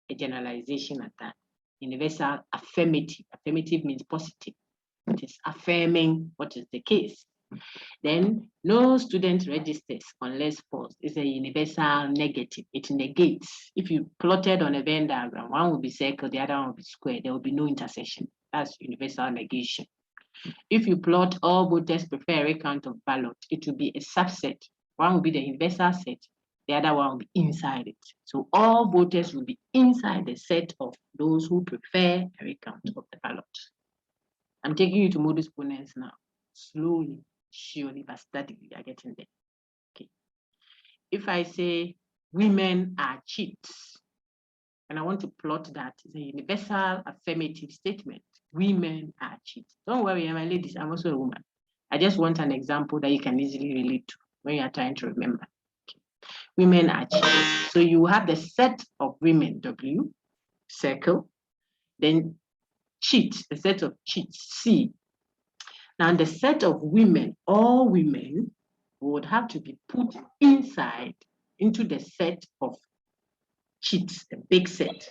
a generalization at that. Universal affirmative. Affirmative means positive. It is affirming what is the case. Then no student registers unless false. It's a universal negative. It negates. If you plotted on a Venn diagram, one will be circle, the other one will be square. There will be no intersection. That's universal negation. If you plot all voters prefer a recount of ballot, it will be a subset. One will be the universal set, the other one will be inside it. So all voters will be inside the set of those who prefer a recount of the ballot. I'm taking you to modus ponens now. Slowly, surely, but steadily, we are getting there. Okay. If I say women are cheats, and I want to plot that, it's a universal affirmative statement. Women are cheats. Don't worry, my ladies, I'm also a woman. I just want an example that you can easily relate to when you are trying to remember. Okay. Women are cheats. So you have the set of women, W, circle, then cheats, the set of cheats, C. Now the set of women, all women, would have to be put inside into the set of cheats, the big set.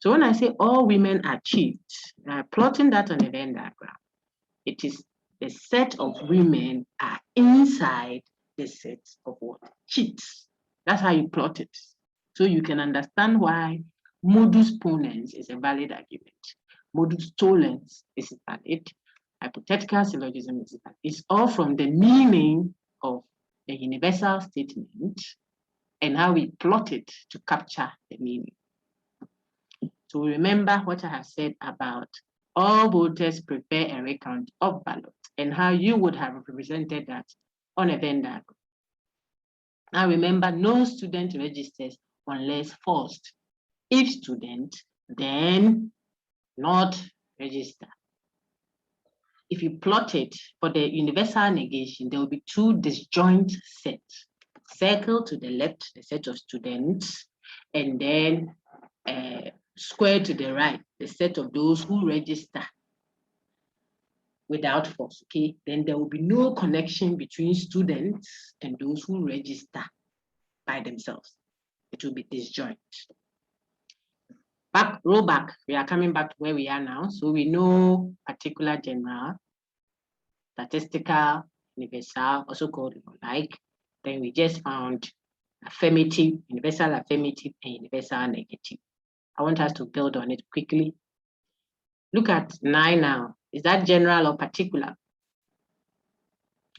So when I say all women are cheats, plotting that on a Venn diagram, it is the set of women are inside the set of what? Cheats. That's how you plot it. So you can understand why modus ponens is a valid argument. Modus tollens is valid. Hypothetical syllogism is valid. It's all from the meaning of the universal statement and how we plot it to capture the meaning. So remember what I have said about all voters prefer a recount of ballots and how you would have represented that on a Venn diagram. Now remember, no student registers unless forced. If student, then not register. If you plot it for the universal negation, there will be two disjoint sets. Circle to the left, the set of students, and then square to the right, the set of those who register without force, okay? Then there will be no connection between students and those who register by themselves. It will be disjoint. Roll back, we are coming back to where we are now. So we know particular, general, statistical, universal, also called like. Then we just found affirmative, universal affirmative, and universal negative. I want us to build on it quickly. Look at 9 now. Is that general or particular?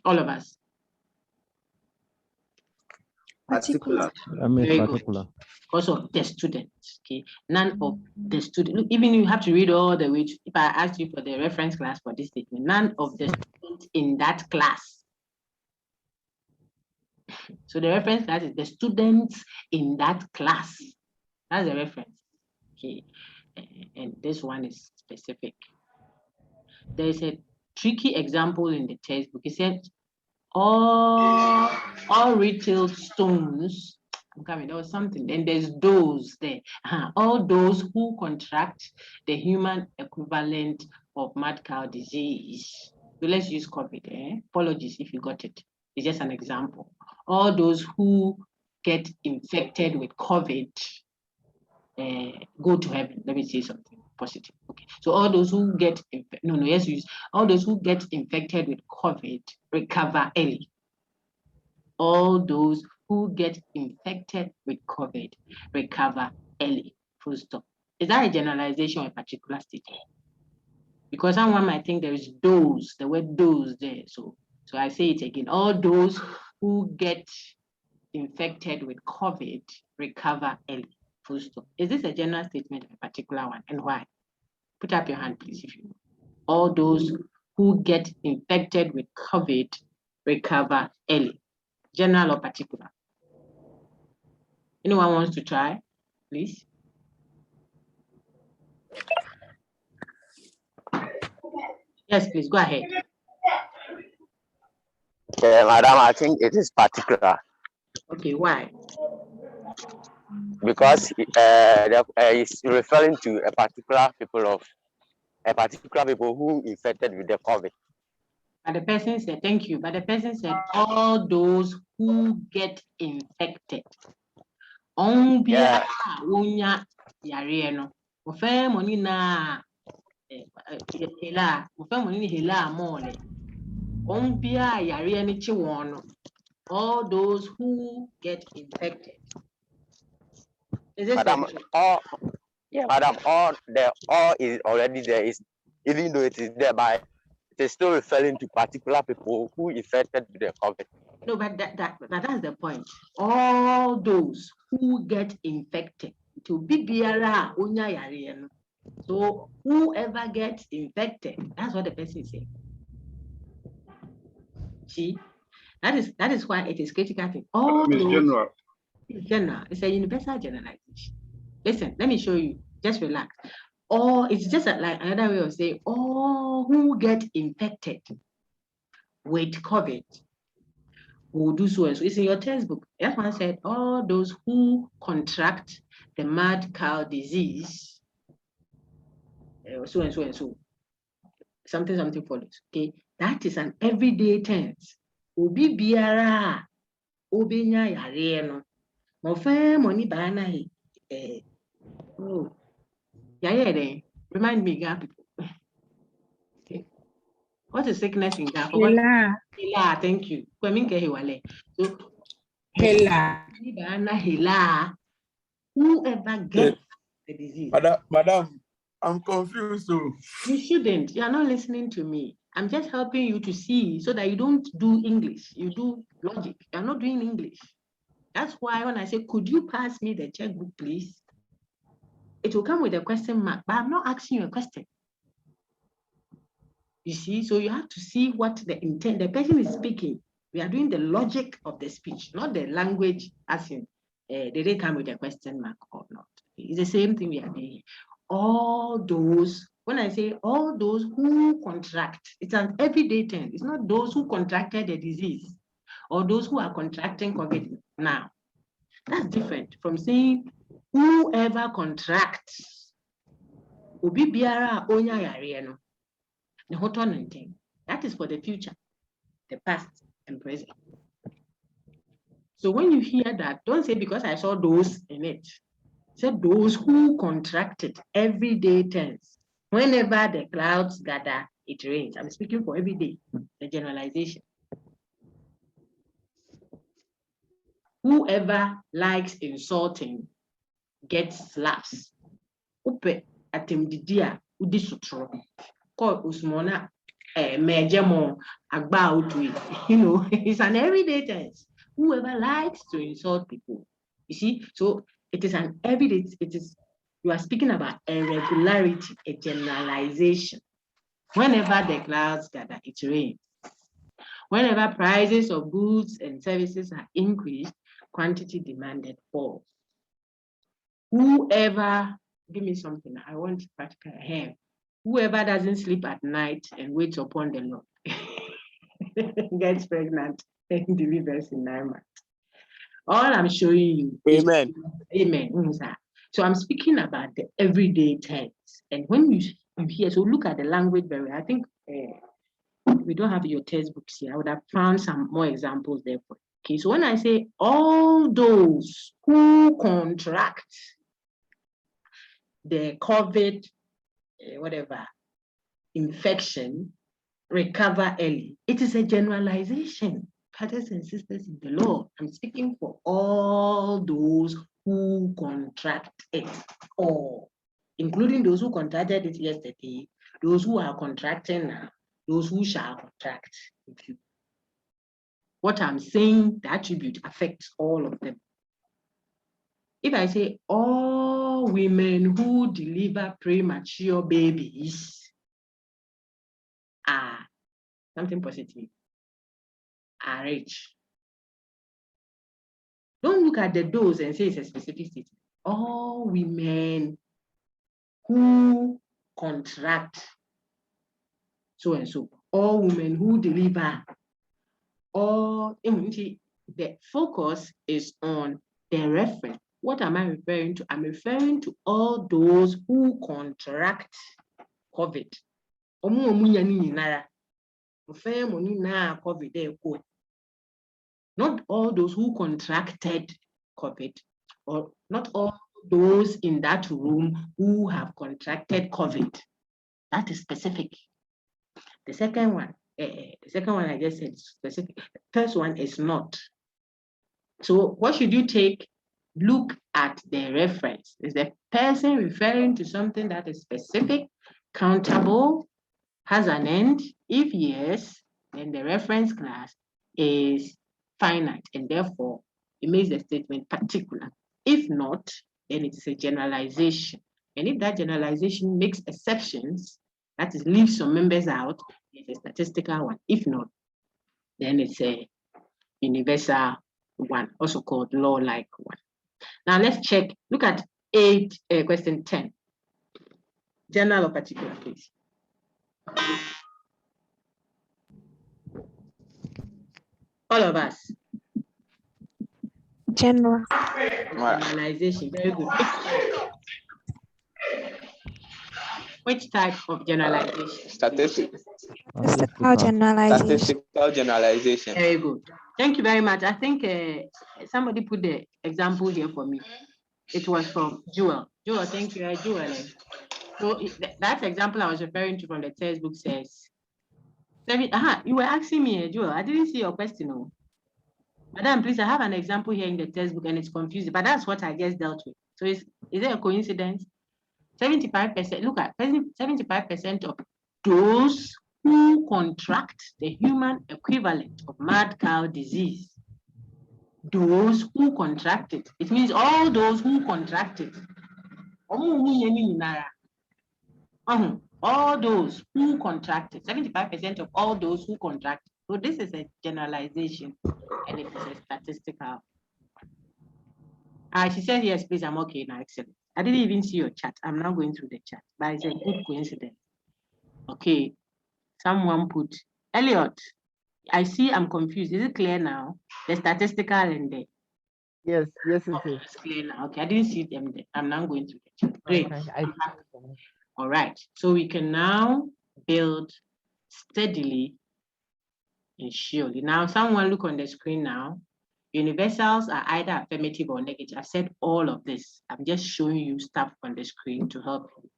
All of us. Particular. I mean, Very good. particular. Because of the students, okay? None of the students, look, even you have to read all the way. If I asked you for the reference class for this statement, none of the students in that class. So the reference class is the students in that class. That's the reference, okay? And this one is specific. There is a tricky example in the textbook. It said, all retail stones. I'm coming, there was something, then there's those there. All those who contract the human equivalent of mad cow disease. So let's use COVID. Apologies if you got it. It's just an example. All those who get infected with COVID go to heaven. Let me say something positive. Okay. So all those who get all those who get infected with COVID recover early. All those who get infected with COVID recover early. Full stop. Is that a generalization or a particular statement? Because someone might think there is those, the word those there. So I say it again. All those who get infected with COVID recover early. Full stop. Is this a general statement or a particular one, and why? Put up your hand, please, if you know. All those who get infected with COVID recover early. General or particular? Anyone wants to try, please? Yes, please, go ahead. Madam, I think it is particular Okay, why? because it's referring to a particular people who infected with the COVID. But the person said, thank you, but the person said all those who get infected. Yeah. All those who get infected. Is this Madam, madam, all is already there. Is even though it is there, but it is still referring to particular people who infected with the COVID. No, but that's the point. All those who get infected to be biara unya yare. So whoever gets infected, that's what the person is saying. See, that is why it is critical thing. All those general. is general. It's a universal generalization. Listen, let me show you. Just relax. Or it's just like another way of saying all who get infected with COVID will do so and so. It's in your textbook. That one said all those who contract the mad cow disease, so and so and so. Something follows. Okay, that is an everyday tense. Obi biara, obi nya yare no. Mofe money bana oh. Yeah. Remind me, Ga people. Okay. What is sickness in Ga? Hela, thank you. So Hela. Whoever gets the disease. Madam, I'm confused. So You shouldn't. You are not listening to me. I'm just helping you to see so that you don't do English. You do logic. You are not doing English. That's why when I say, could you pass me the checkbook, please? It will come with a question mark, but I'm not asking you a question. You see, so you have to see what the intent, the person is speaking. We are doing the logic of the speech, not the language as in, did they come with a question mark or not? It's the same thing we are doing. All those, when I say all those who contract, it's an everyday term. It's not those who contracted the disease or those who are contracting COVID now. That's different from saying whoever contracts. Obi biara onya yare no. That is for the future, the past and present. So when you hear that, don't say because I saw those in it. Say those who contracted everyday tense. Whenever the clouds gather, it rains. I'm speaking for every day, the generalization. Whoever likes insulting gets slaps. Upe atemdidia udisutro. Call Usmona Mejemo about it. You know, it's an everyday tense. Whoever likes to insult people. You see, so it is an everyday, you are speaking about a regularity, a generalization. Whenever the clouds gather, it rains. Whenever prices of goods and services are increased, quantity demanded falls. Whoever, give me something, I want practical here. Whoever doesn't sleep at night and waits upon the Lord gets pregnant and delivers in 9 months. All I'm showing you Amen. is, amen. So I'm speaking about the everyday tense. And when you hear, so look at the language barrier. I think we don't have your textbooks here. I would have found some more examples there. Okay, so when I say all those who contract the COVID, whatever, infection, recover early, it is a generalization. Brothers and sisters in the Lord, I'm speaking for all those who contract it, all, including those who contracted it yesterday, those who are contracting now, those who shall contract with you. What I'm saying, the attribute affects all of them. If I say all women who deliver premature babies are something positive, are rich. Don't look at the those and say it's a specific statement. All women who contract so and so, all women who deliver, all the focus is on the reference. What am I referring to? I'm referring to all those who contract COVID. Not all those who contracted COVID, or not all those in that room who have contracted COVID. That is specific. The second one I just said is specific. The first one is not. So what should you take? Look at the reference. Is the person referring to something that is specific, countable, has an end? If yes, then the reference class is finite, and therefore it makes the statement particular. If not, then it's a generalization. And if that generalization makes exceptions, that is, leaves some members out, it's a statistical one. If not, then it's a universal one, also called law-like one. Now let's check. Look at question 10. General or particular, please. All of us. General. Generalization, very good. Which type of generalization? Statistics. Statistical generalization. Statistical generalization. Very good. Thank you very much. I think somebody put the example here for me. It was from Jewel. Jewel, thank you. Jewel. So that example I was referring to from the textbook says, you were asking me, Jewel, I didn't see your question. No. Madam, please, I have an example here in the textbook and it's confusing, but that's what I just dealt with. So is there a coincidence? 75%, look at 75% of those who contract the human equivalent of mad cow disease. Those who contract it. It means all those who contract it. All those who contracted, 75% of all those who contract. So this is a generalization and it is a statistical. She said, yes, please, I'm okay now, excellent. I didn't even see your chat. I'm now going through the chat, but it's a good coincidence. Okay, someone put, Elliot, I see I'm confused. Is it clear now? The statistical and the... Yes, it is. It's clear now. Okay, I didn't see them there. I'm now going through the chat. Great. Okay, All right, so we can now build steadily and surely. Now, someone look on the screen now. Universals are either affirmative or negative. I've said all of this. I'm just showing you stuff on the screen to help you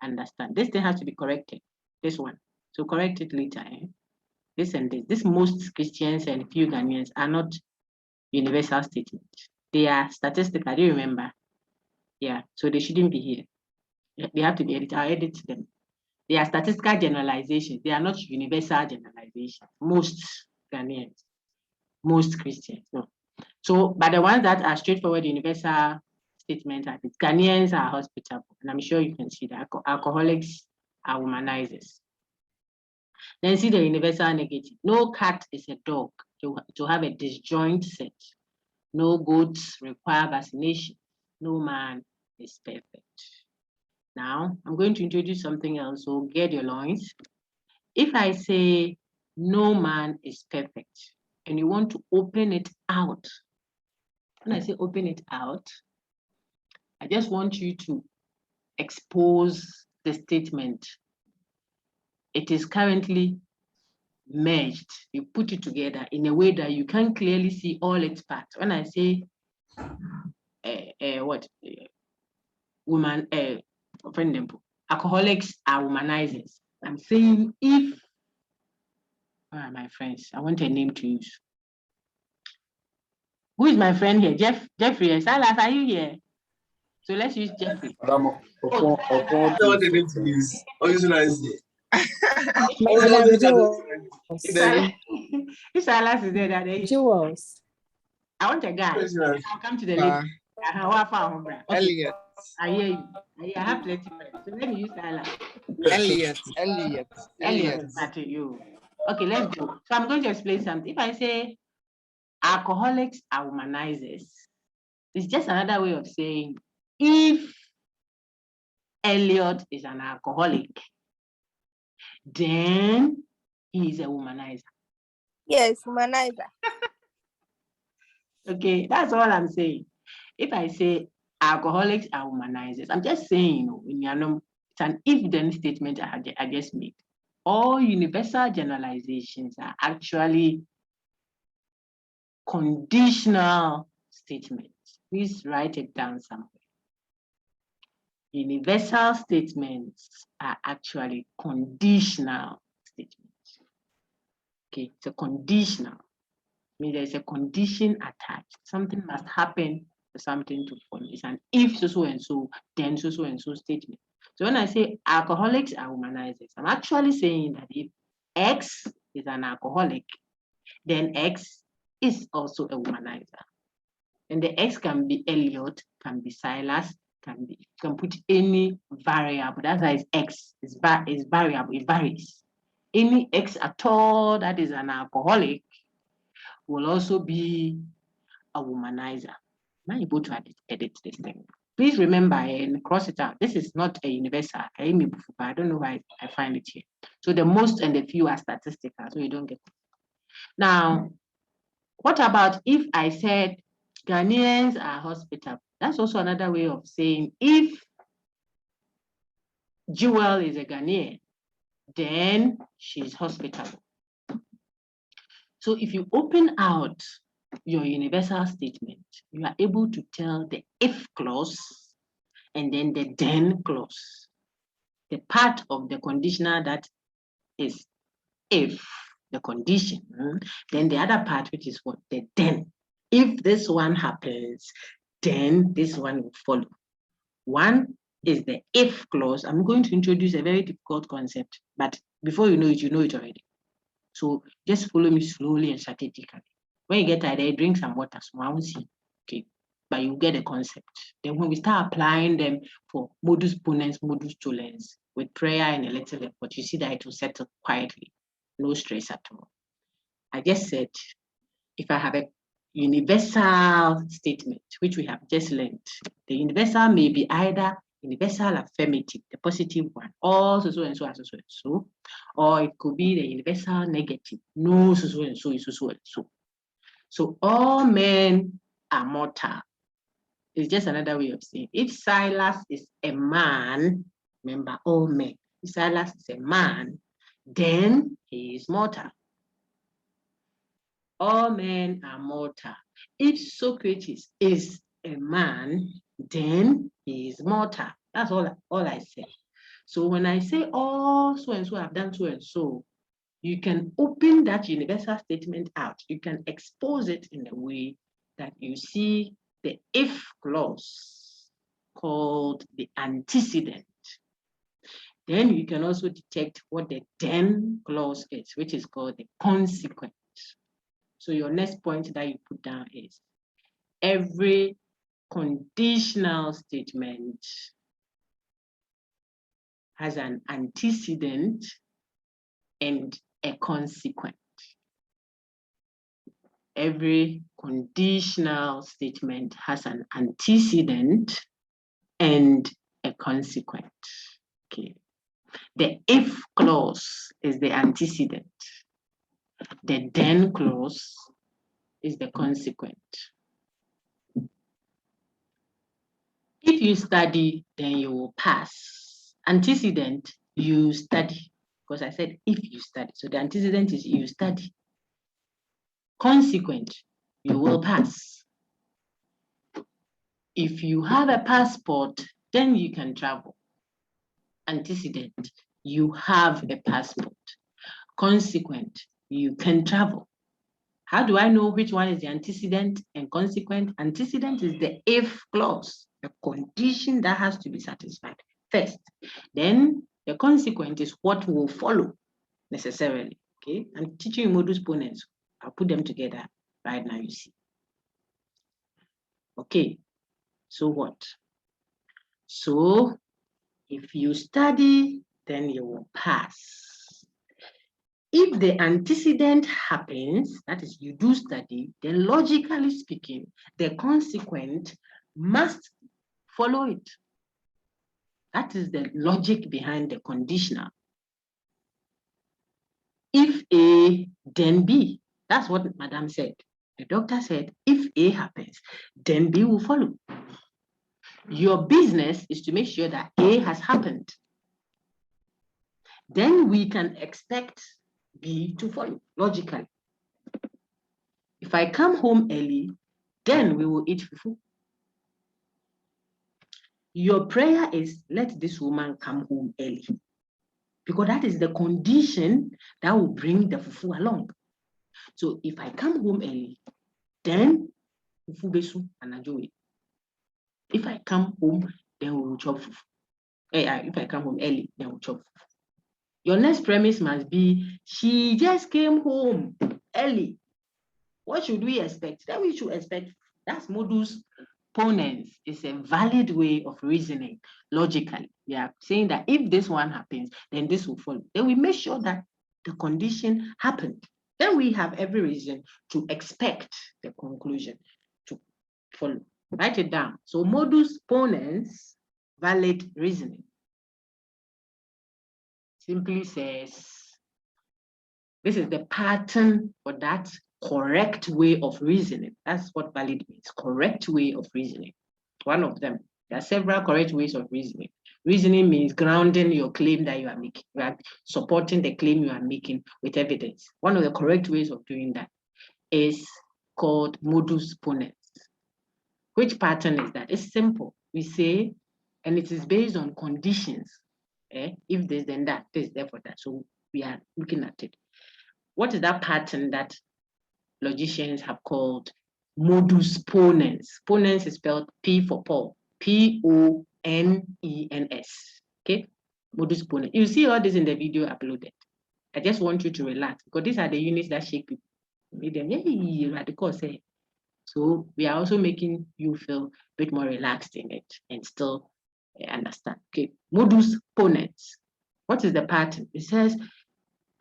understand. This thing has to be corrected, this one. So correct it later. This and this. This most Christians and few Ghanaians are not universal statements. They are statistical, do you remember? Yeah, so they shouldn't be here. They have to be edited. I'll edit them. They are statistical generalizations. They are not universal generalizations. Most Ghanaians, most Christians, no. So, but the ones that are straightforward universal statements are that Ghanaians are hospitable. And I'm sure you can see that alcoholics are womanizers. Then see the universal negative. No cat is a dog to have a disjoint set. No goats require vaccination. No man is perfect. Now, I'm going to introduce something else, so get your loins. If I say no man is perfect, and you want to open it out, when I say open it out, I just want you to expose the statement. It is currently merged. You put it together in a way that you can clearly see all its parts. When I say alcoholics are womanizers, I'm saying if, where are my friends? I want a name to use. Who is my friend here? Jeffrey. Silas, are you here? So let's use Jeffrey. What the name to use? What should I say? If Silas is there, that Jewels. I want a guy. I'll come to the lady. Okay. Elliot. I hear you. I have plenty friends. So let me use Silas. Elliot. You. Okay, let's go. So I'm going to explain something. If I say alcoholics are womanizers, it's just another way of saying if Elliot is an alcoholic, then he is a womanizer. Yes, womanizer. Okay, that's all I'm saying. If I say alcoholics are womanizers, I'm just saying, it's an if-then statement I just made. All universal generalizations are actually conditional statements. Please write it down somewhere. Universal statements are actually conditional statements. Okay, it's a conditional. I mean, there's a condition attached. Something must happen for something to form. It's an if so and so, then so and so statement. So when I say alcoholics are womanizers, I'm actually saying that if X is an alcoholic, then X is also a womanizer. And the X can be Elliot, can be Silas, you can put any variable. That's why it's X. It's variable. It varies. Any X at all that is an alcoholic will also be a womanizer. Now you go to edit this thing. Please remember and cross it out. This is not a universal. I don't know why I find it here. So the most and the few are statistical, so you don't get it. Now, what about if I said Ghanaians are hospitable? That's also another way of saying if Jewel is a Ghanaian, then she's hospitable. So if you open out your universal statement, you are able to tell the if clause and then the then clause. The part of the conditional that is if the condition, then the other part, which is what? The then. If this one happens, then this one will follow. One is the if clause. I'm going to introduce a very difficult concept, but before you know it already. So just follow me slowly and strategically. When you get tired, drink some water, so I won't see. Okay, but you get the concept. Then when we start applying them for modus ponens, modus tollens, with prayer and a little effort, you see that it will settle quietly. No stress at all. I just said, if I have a universal statement, which we have just learned, the universal may be either universal affirmative, the positive one, or so and so, or it could be the universal negative, no so and so. So all men are mortal. It's just another way of saying, if Silas is a man, remember all men, if Silas is a man, then he is mortal. All men are mortal. If Socrates is a man, then he is mortal. That's all I say. So when I say all so and so have done so and so, you can open that universal statement out. You can expose it in a way that you see the if clause called the antecedent. Then you can also detect what the then clause is, which is called the consequent. So your next point that you put down is every conditional statement has an antecedent and a consequent. Every conditional statement has an antecedent and a consequent. Okay. The if clause is the antecedent. The then clause is the consequent. If you study, then you will pass. Antecedent, you study. Because I said if you study. So the antecedent is you study. Consequent, you will pass. If you have a passport, then you can travel. Antecedent, you have a passport. Consequent, you can travel. How do I know which one is the antecedent and consequent? Antecedent is the if clause, the condition that has to be satisfied first. Then the consequent is what will follow necessarily. Okay, I'm teaching you modus ponens. I'll put them together right now, you see. Okay, so what? So if you study, then you will pass. If the antecedent happens, that is, you do study, then logically speaking, the consequent must follow it. That is the logic behind the conditional. If A, then B. That's what Madam said. The doctor said, if A happens, then B will follow. Your business is to make sure that A has happened. Then we can expect B to follow, logically. If I come home early, then we will eat fufu. Your prayer is, let this woman come home early. Because that is the condition that will bring the fufu along. So if I come home early, then fufu besu anajowe. If I come home, then we will chop fufu. If I come home early, then we'll chop fufu. Your next premise must be, she just came home early. What should we expect? Then we should expect, that's modus ponens. It's a valid way of reasoning logically. We are saying that if this one happens, then this will follow. Then we make sure that the condition happened. Then we have every reason to expect the conclusion to follow. Write it down. So modus ponens, valid reasoning, simply says, this is the pattern for that correct way of reasoning. That's what valid means, correct way of reasoning. One of them. There are several correct ways of reasoning. Reasoning means grounding your claim that you are making. You are supporting the claim you are making with evidence. One of the correct ways of doing that is called modus ponens. Which pattern is that? It's simple. We say, and it is based on conditions. If this, then that, this, therefore that. So we are looking at it. What is that pattern that logicians have called modus ponens? Ponens is spelled P for Paul, Ponens. Okay, modus ponens. You see all this in the video uploaded. I just want you to relax because these are the units that shake people. Make them, hey, radical say. So we are also making you feel a bit more relaxed in it and still understand. Okay, modus ponens. What is the pattern? It says,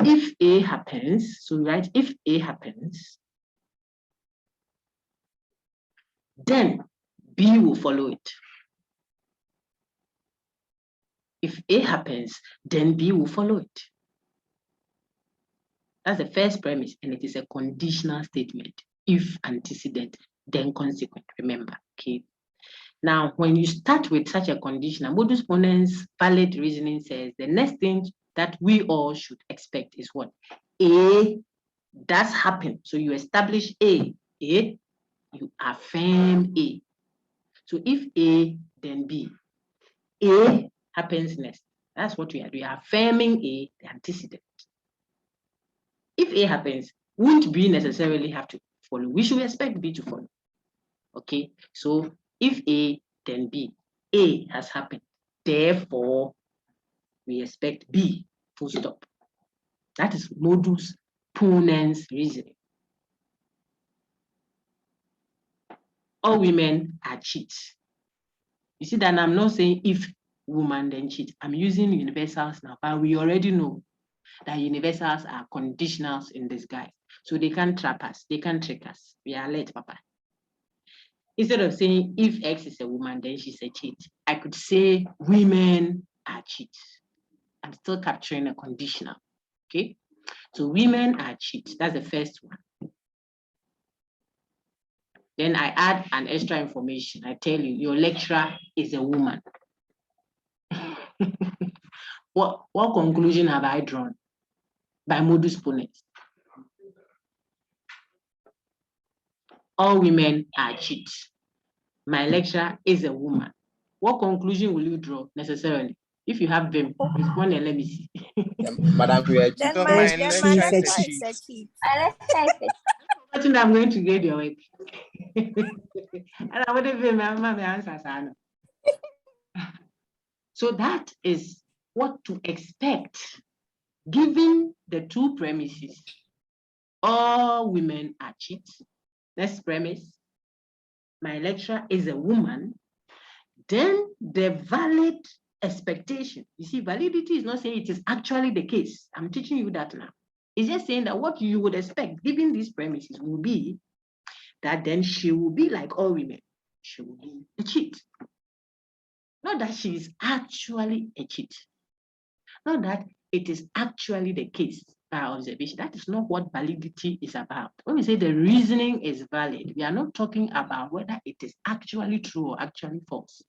if A happens, so right, if A happens, then B will follow it. If A happens, then B will follow it. That's the first premise, and it is a conditional statement. If antecedent, then consequent, remember, okay? Now, when you start with such a conditional, modus ponens valid reasoning says the next thing that we all should expect is what? A does happen. So you establish A, you affirm A. So if A, then B. A happens next. That's what we are doing, affirming A, the antecedent. If A happens, won't B necessarily have to follow? We should expect B to follow. Okay, so if A, then B. A has happened. Therefore, we expect B, full stop. That is modus ponens reasoning. All women are cheats. You see that I'm not saying if woman then cheat. I'm using universals now, but we already know that universals are conditionals in disguise. So they can't trap us, they can't trick us. We are late, Papa. Instead of saying if X is a woman, then she's a cheat, I could say women are cheats. I'm still capturing a conditional. Okay? So women are cheats. That's the first one. Then I add an extra information. I tell you, your lecturer is a woman. What conclusion have I drawn? By modus ponens. All women are cheats. My lecturer is a woman. What conclusion will you draw necessarily? If you have them, respond and let me see. Madam, we are Then cheating. my lecturer is a lecturer cheat. is a cheat. I think I'm going to grade your work. And I wouldn't be my answer. So that is what to expect, given the two premises. All women are cheats. Next premise, my lecturer is a woman. Then the valid expectation. You see, validity is not saying it is actually the case. I'm teaching you that now. It's just saying that what you would expect, given these premises, will be that then she will be like all women. She will be a cheat. Not that she is actually a cheat. Not that it is actually the case by observation. That is not what validity is about. When we say the reasoning is valid, we are not talking about whether it is actually true or actually false.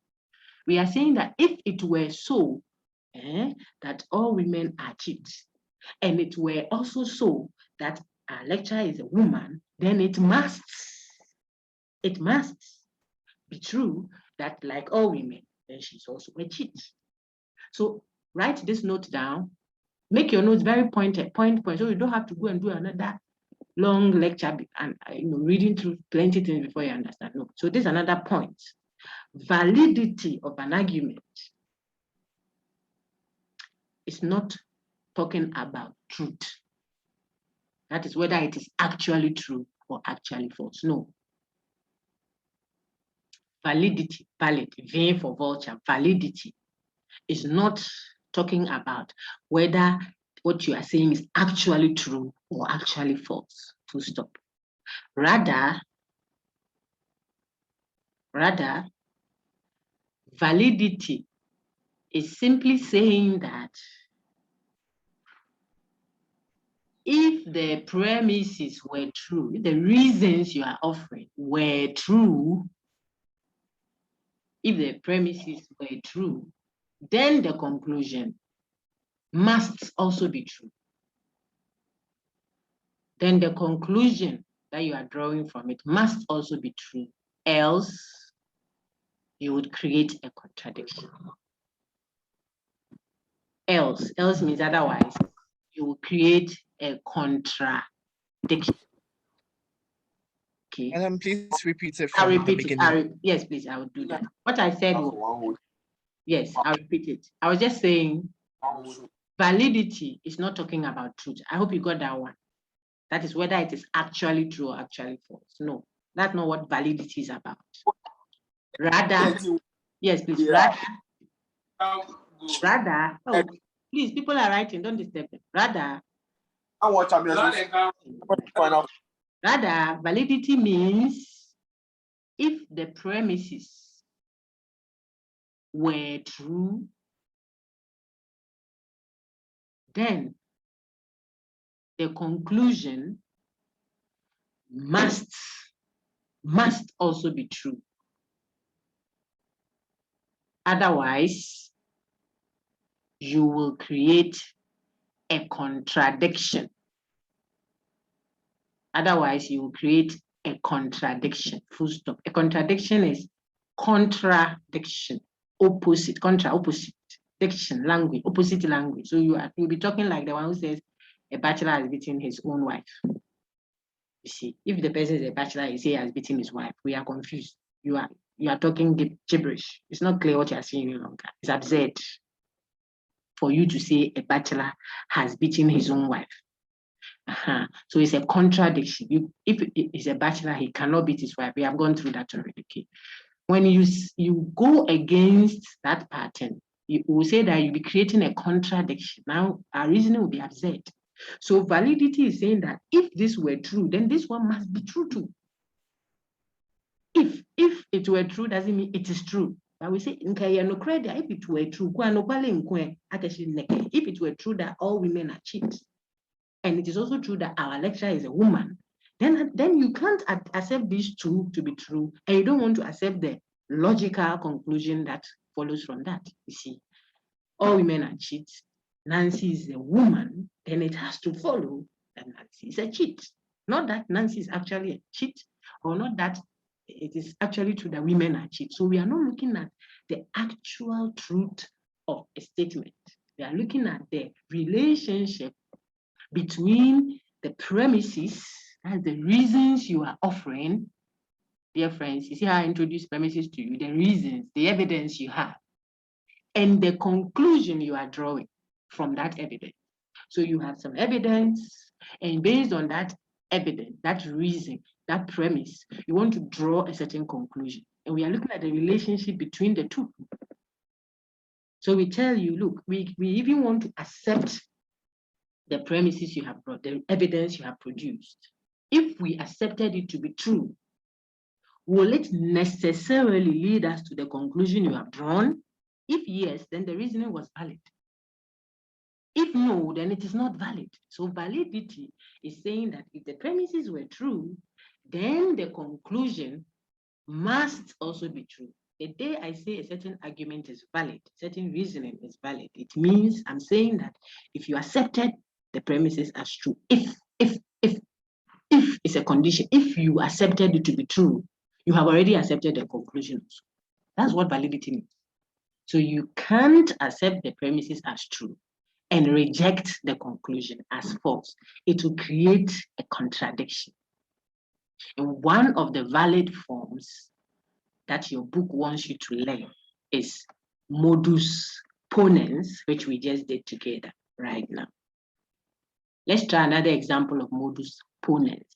We are saying that if it were so, that all women are cheats, and it were also so that our lecturer is a woman, then it must be true that like all women, then she's also a cheat. So write this note down, make your notes very pointed, point, so you don't have to go and do another long lecture and reading through plenty things before you understand. No. So this is another point. Validity of an argument is not talking about truth. That is whether it is actually true or actually false. No. Validity, valid, V for vulture, validity is not talking about whether what you are saying is actually true or actually false. Full stop. Rather, validity is simply saying that if the premises were true, if the reasons you are offering were true, if the premises were true, then the conclusion must also be true. Then the conclusion that you are drawing from it must also be true. Else, you would create a contradiction. Else means otherwise, you will create a contradiction. Okay. Madam, please repeat it I'll from the repeat it. beginning. Yes, please, I will do that. What I said was, yes, I'll repeat it. I was just saying validity is not talking about truth. I hope you got that one. That is whether it is actually true or actually false. No, that's not what validity is about. Rather, yes, please, rather, oh, please, people are writing, don't disturb them. Rather, validity means if the premises were true, then the conclusion must also be true. Otherwise, you will create a contradiction. Otherwise, you will create a contradiction. Full stop. A contradiction is contradiction, opposite, opposite, diction, language, opposite language. So you'll be talking like the one who says a bachelor has beaten his own wife. You see, if the person is a bachelor, he says he has beaten his wife, we are confused. You are talking gibberish. It's not clear what you are saying any longer. It's absurd. for you to say a bachelor has beaten his own wife. So it's a contradiction. If it's a bachelor, he cannot beat his wife. We have gone through that already. Okay. When you go against that pattern, you will say that you'll be creating a contradiction. Now, our reasoning will be absurd. So validity is saying that if this were true, then this one must be true too. If it were true, doesn't mean it is true. But we say, if it were true, if it were true that all women are cheats, and it is also true that our lecturer is a woman, then you can't accept these two to be true, and you don't want to accept the logical conclusion that follows from that. You see, all women are cheats. Nancy is a woman, then it has to follow that Nancy is a cheat. Not that Nancy is actually a cheat, or not that it is actually true that women are cheats. So we are not looking at the actual truth of a statement. We are looking at the relationship between the premises, that's the reasons you are offering, dear friends. You see how I introduce premises to you, the reasons, the evidence you have, and the conclusion you are drawing from that evidence. So you have some evidence, and based on that evidence, that reason, that premise, you want to draw a certain conclusion. And we are looking at the relationship between the two. So we tell you, look, we even want to accept the premises you have brought, the evidence you have produced. If we accepted it to be true, will it necessarily lead us to the conclusion you have drawn? If yes, then the reasoning was valid. If no, then it is not valid. So validity is saying that if the premises were true, then the conclusion must also be true. The day I say a certain argument is valid, certain reasoning is valid, it means I'm saying that if you accepted the premises as true, if it's a condition, if you accepted it to be true, you have already accepted the conclusion. That's what validity means. So you can't accept the premises as true and reject the conclusion as false. It will create a contradiction. And one of the valid forms that your book wants you to learn is modus ponens, which we just did together right now. Let's try another example of modus ponens,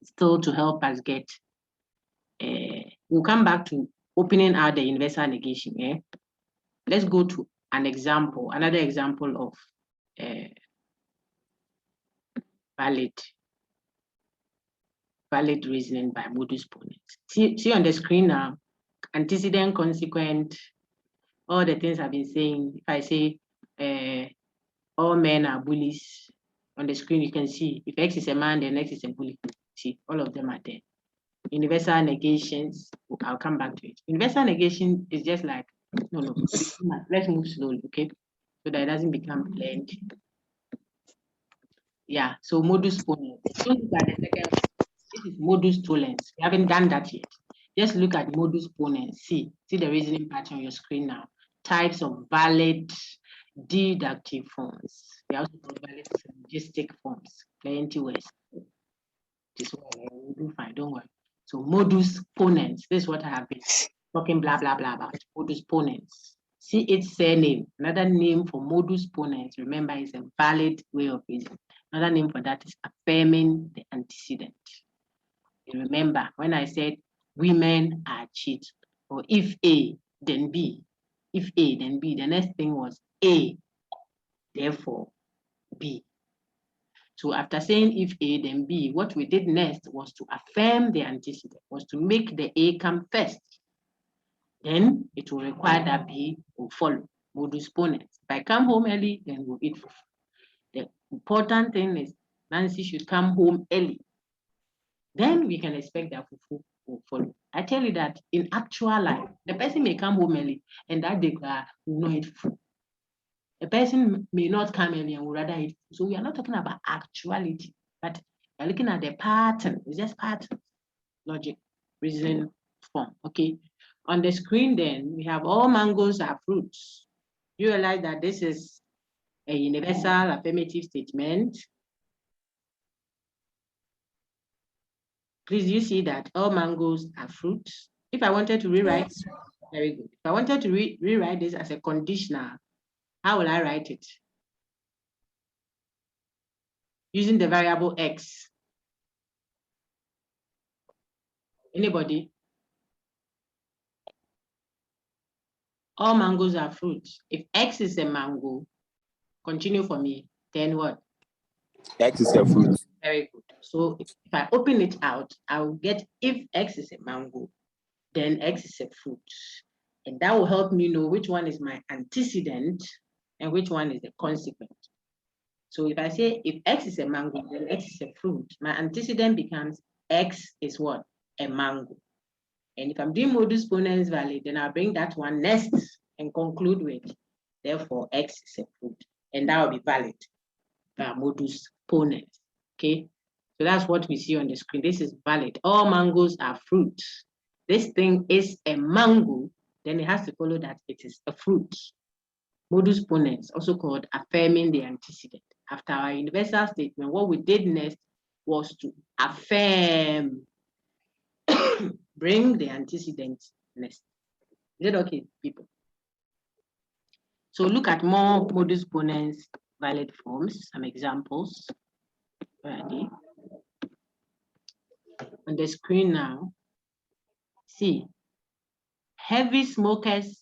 still to help us get, we'll come back to opening out the universal negation. Yeah? Let's go to an example, another example of valid reasoning by modus ponens. See on the screen now, antecedent, consequent, all the things I've been saying. If I say all men are bullies, on the screen you can see if X is a man, then X is a bully. See, all of them are there. Universal negations, I'll come back to it. Universal negation is just like, no, let's move slowly, okay? So that it doesn't become lengthy. Yeah, so modus ponens. Don't look at the second one. This is modus tollens. We haven't done that yet. Just look at modus ponens. See the reasoning pattern on your screen now. Types of valid deductive forms. We also call valid syllogistic forms. Plenty words. This one we'll do fine, don't worry. So modus ponens. This is what I have been talking blah blah blah about. Modus ponens. See its surname. Another name for modus ponens, remember, is a valid way of reasoning. Another name for that is affirming the antecedent. You remember when I said women are cheats, or if A, then B. If A, then B. The next thing was A, therefore B. So after saying if A, then B, what we did next was to affirm the antecedent, was to make the A come first. Then it will require that B will follow. Modus ponens. If I come home early, then we'll eat fufu. The important thing is Nancy should come home early. Then we can expect that fufu will follow. I tell you that in actual life, the person may come home early and that day will not eat fufu. The person may not come early and will rather eat fufu. So we are not talking about actuality, but we're looking at the pattern. It's just pattern, logic, reasoning form. Okay. On the screen, then we have all mangoes are fruits. You realize that this is a universal affirmative statement. Please, you see that all mangoes are fruits. If I wanted to rewrite, very good. If I wanted to rewrite this as a conditional, How will I write it? Using the variable X. Anybody? All mangoes are fruits. If X is a mango, continue for me, then what? X is a fruit. Very good. So if I open it out, I will get if X is a mango, then X is a fruit. And that will help me know which one is my antecedent and which one is the consequent. So if I say if X is a mango, then X is a fruit, my antecedent becomes X is what? A mango. And if I'm doing modus ponens valid, then I'll bring that one next and conclude with, therefore, X is a fruit. And that will be valid modus ponens. Okay, so that's what we see on the screen. This is valid. All mangoes are fruits. This thing is a mango, then it has to follow that it is a fruit. Modus ponens, also called affirming the antecedent. After our universal statement, what we did next was to affirm, bring the antecedent next. Is it okay, people? So look at more modus ponens valid forms, some examples. Where are they? On the screen now. See, heavy smokers.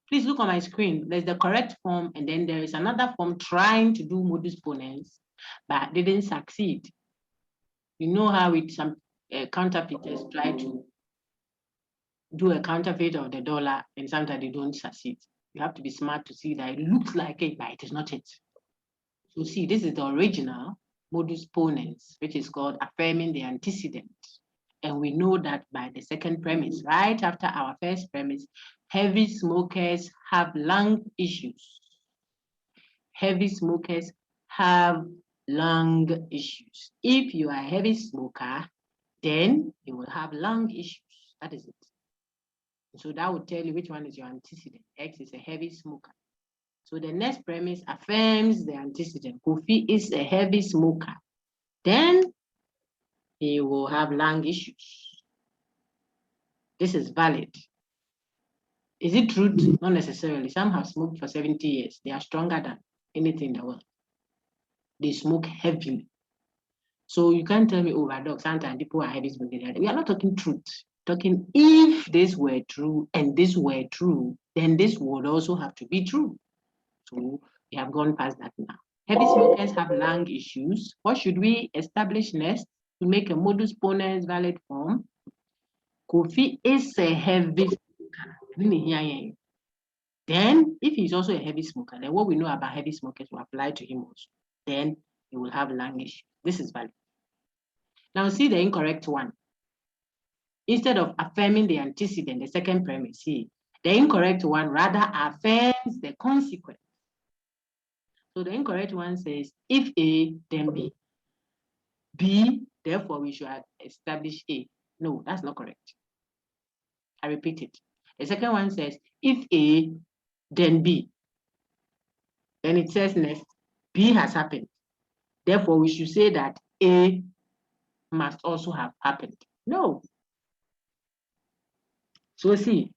Please look on my screen. There's the correct form, and then there is another form trying to do modus ponens, but didn't succeed. You know how some counterfeiters try to do a counterfeit of the dollar, and sometimes they don't succeed. You have to be smart to see that it looks like it, but it is not it. So see, this is the original modus ponens, which is called affirming the antecedent. And we know that by the second premise, right after our first premise, heavy smokers have lung issues. Heavy smokers have lung issues. If you are a heavy smoker, then you will have lung issues. That is it. So that would tell you which one is your antecedent. X is a heavy smoker. So the next premise affirms the antecedent. Kofi is a heavy smoker. Then he will have lung issues. This is valid. Is it true? Not necessarily. Some have smoked for 70 years. They are stronger than anything in the world. They smoke heavily. So you can't tell me, oh, dogs, sometimes people are heavy smoking. We are not talking truth. Talking if this were true and this were true, then this would also have to be true. So we have gone past that now. Heavy smokers have lung issues. What should we establish next to make a modus ponens valid form? Kofi is a heavy smoker. Then, if he's also a heavy smoker, then what we know about heavy smokers will apply to him also. Then he will have lung issues. This is valid. Now see the incorrect one. Instead of affirming the antecedent, the second premise, see, the incorrect one rather affirms the consequence. So the incorrect one says, if A, then B. B, therefore we should establish A. No, that's not correct. I repeat it. The second one says, if A, then B. Then it says next, B has happened. Therefore, we should say that A must also have happened. No. So see,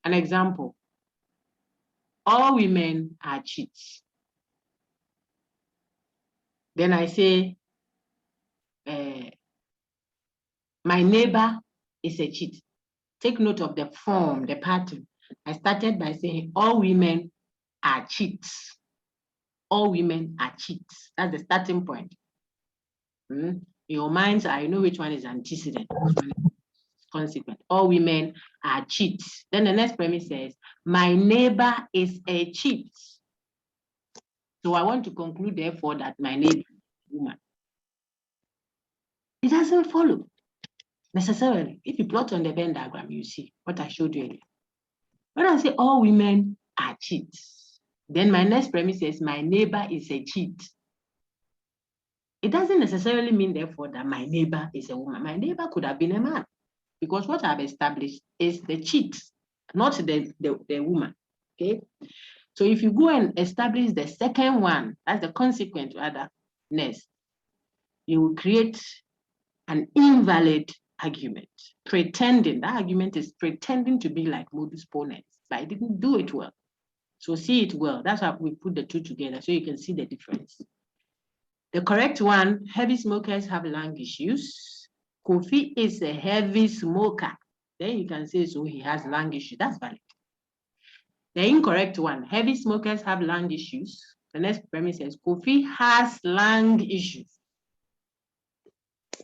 an example. All women are cheats. Then I say, my neighbor is a cheat. Take note of the form, the pattern. I started by saying all women are cheats. All women are cheats. That's the starting point. Your minds, I know which one is antecedent, which one is consequent. All women are cheats. Then the next premise says, my neighbor is a cheat. So I want to conclude, therefore, that my neighbor is a woman. It doesn't follow necessarily. If you plot on the Venn diagram, you see what I showed you earlier. When I say all women are cheats, then my next premise says my neighbor is a cheat. It doesn't necessarily mean, therefore, that my neighbor is a woman. My neighbor could have been a man, because what I've established is the cheat, not the woman. Okay. So if you go and establish the second one, that's the consequent rather, next, you will create an invalid argument, pretending, that argument is pretending to be like modus ponens, but I didn't do it well. So see it well. That's why we put the two together so you can see the difference. The correct one, heavy smokers have lung issues. Kofi is a heavy smoker. Then you can say, so he has lung issues. That's valid. The incorrect one, heavy smokers have lung issues. The next premise says, Kofi has lung issues.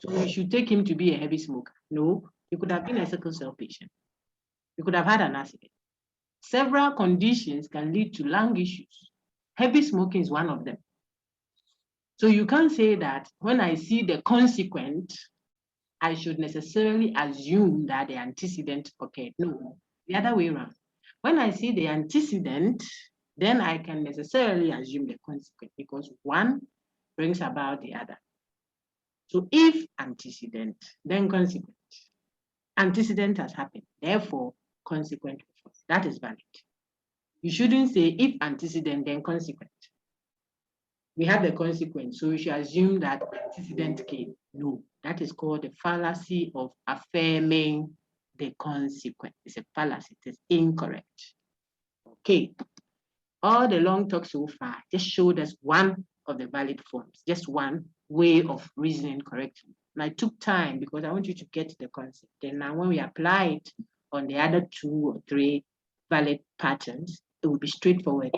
So we should take him to be a heavy smoker. No, he could have been a sickle cell patient. He could have had an accident. Several conditions can lead to lung issues. Heavy smoking is one of them. So you can't say that when I see the consequent, I should necessarily assume that the antecedent occurred. No, the other way around. When I see the antecedent, then I can necessarily assume the consequent because one brings about the other. So if antecedent, then consequent. Antecedent has happened, therefore consequent. That is valid. You shouldn't say if antecedent, then consequent. We have the consequence, so we should assume that antecedent came. No, that is called the fallacy of affirming the consequence. It's a fallacy, it is incorrect. Okay, all the long talk so far just showed us one of the valid forms, just one way of reasoning correctly. And I took time because I want you to get the concept. And now when we apply it on the other 2 or 3 valid patterns, it will be straightforward,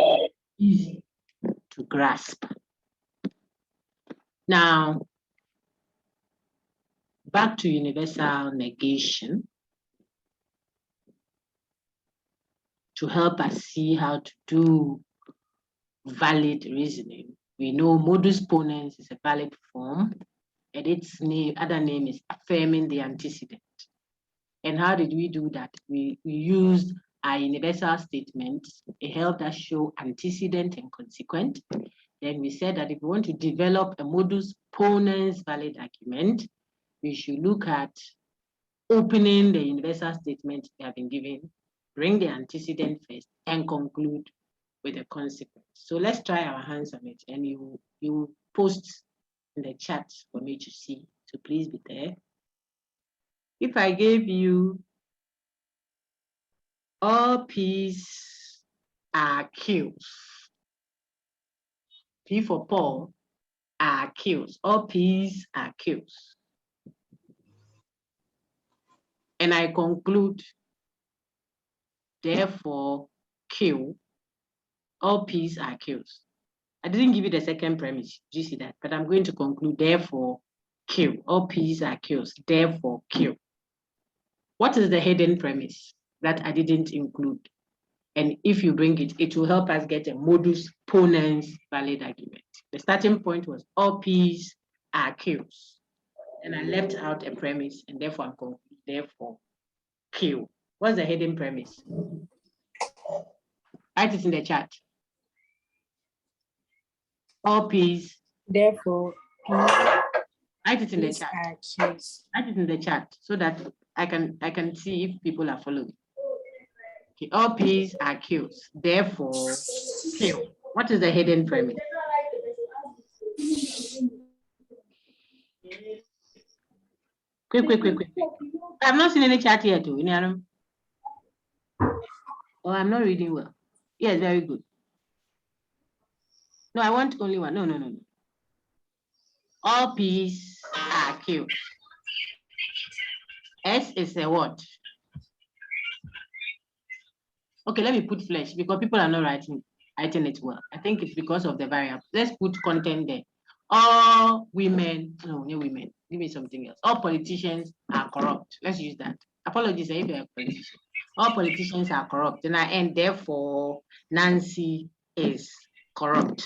easy to grasp. Now, back to universal negation to help us see how to do valid reasoning. We know modus ponens is a valid form, and its other name is affirming the antecedent. And how did we do that? We used our universal statement. It helped us show antecedent and consequent. Then we said that if we want to develop a modus ponens valid argument, we should look at opening the universal statement we have been given, bring the antecedent first, and conclude with the consequence. So let's try our hands on it, and you post in the chat for me to see. So please be there. If I gave you all P's are Q's, P for Paul are Q's, all P's are Q's, and I conclude, therefore, Q, all P's are Q's. I didn't give you the second premise, do you see that? But I'm going to conclude, therefore, Q, all P's are Q's, therefore, Q. What is the hidden premise that I didn't include? And if you bring it, it will help us get a modus ponens valid argument. The starting point was all P's are Q's. And I left out a premise, and therefore I'm concluding, therefore, Q. What's the hidden premise? Write it in the chat. All P's. Therefore, Write it in the chat. Write it in the chat so that I can see if people are following. Okay, all P's are Q's. Therefore, Q. What is the hidden premise? Quick. I've not seen any chat here too. Oh, I'm not reading well. Yes, very good. No, I want only one. No. All P's are Q. S is a what? Okay, let me put flesh because people are not writing it well. I think it's because of the variable. Let's put content there. All women, no women, give me something else. All politicians are corrupt. Let's use that. Apologies if you're a politician. All politicians are corrupt. And I end, therefore, Nancy is corrupt.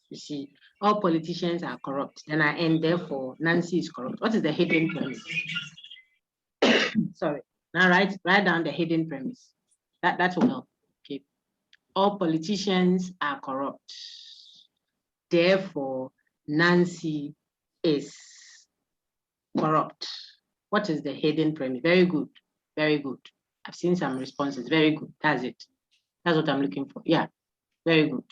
You see, all politicians are corrupt. Then I end, therefore, Nancy is corrupt. What is the hidden premise? Sorry. Now write down the hidden premise. That will help. Okay. All politicians are corrupt. Therefore, Nancy is corrupt. What is the hidden premise? Very good. Very good. I've seen some responses. Very good. That's it. That's what I'm looking for. Yeah. Very good.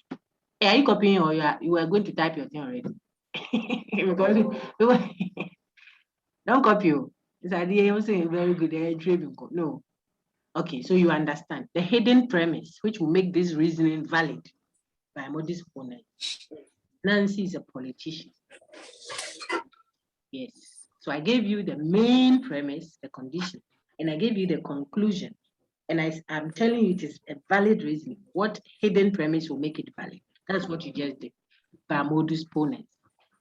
Hey, are you copying or you are going to type your thing already? Don't copy you. This idea was saying very good. No. Okay, so you understand the hidden premise, which will make this reasoning valid by modus ponens. Nancy is a politician. Yes. So I gave you the main premise, the condition, and I gave you the conclusion. And I'm telling you it is a valid reason. What hidden premise will make it valid? That's what you just did by modus ponens.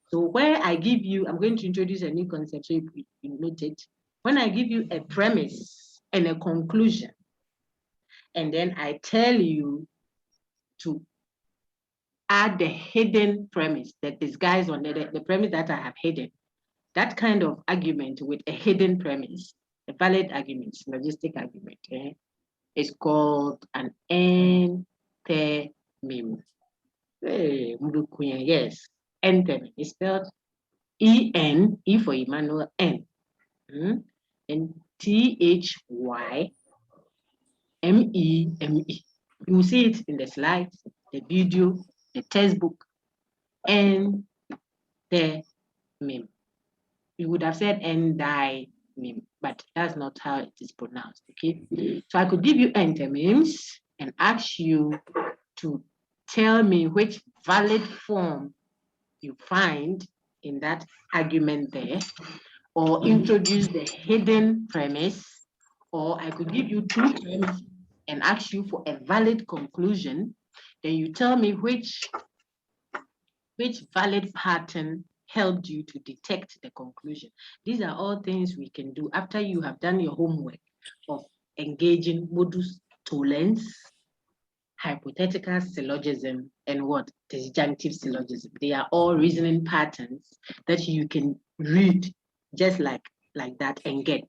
So where I give you, I'm going to introduce a new concept so you note it. When I give you a premise and a conclusion, and then I tell you to add the hidden premise that is guys on the premise that I have hidden, that kind of argument with a hidden premise, a valid argument, logistic argument, is called an enthymeme. Hey, yes, enthymeme. It's spelled E-N, E for Emmanuel, N. And T-H-Y-M-E-M-E. You will see it in the slides, the video, the textbook, and the meme. You would have said enthymeme, but that's not how it is pronounced, okay? So I could give you enthymemes and ask you to tell me which valid form you find in that argument there, or introduce the hidden premise, or I could give you two terms and ask you for a valid conclusion. Then you tell me which valid pattern helped you to detect the conclusion. These are all things we can do after you have done your homework of engaging modus tollens, hypothetical syllogism, and what? Disjunctive syllogism. They are all reasoning patterns that you can read just like that and get.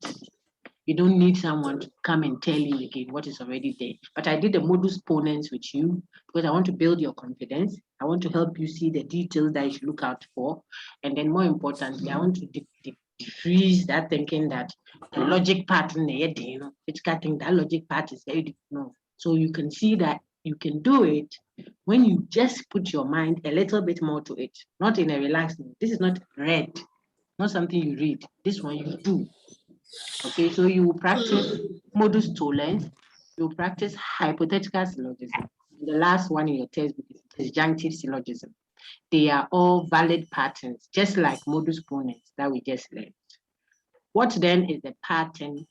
You don't need someone to come and tell you again what is already there. But I did the modus ponens with you because I want to build your confidence. I want to help you see the details that you should look out for. And then more importantly, I want to defreeze that thinking that the logic pattern, it's cutting that logic part is very no. So you can see that you can do it when you just put your mind a little bit more to it, not in a relaxed mood. This is not read, not something you read. This one you do. Okay, so you will practice modus tollens, you will practice hypothetical syllogism. The last one in your textbook is disjunctive syllogism. They are all valid patterns, just like modus ponens that we just learned. What then is the pattern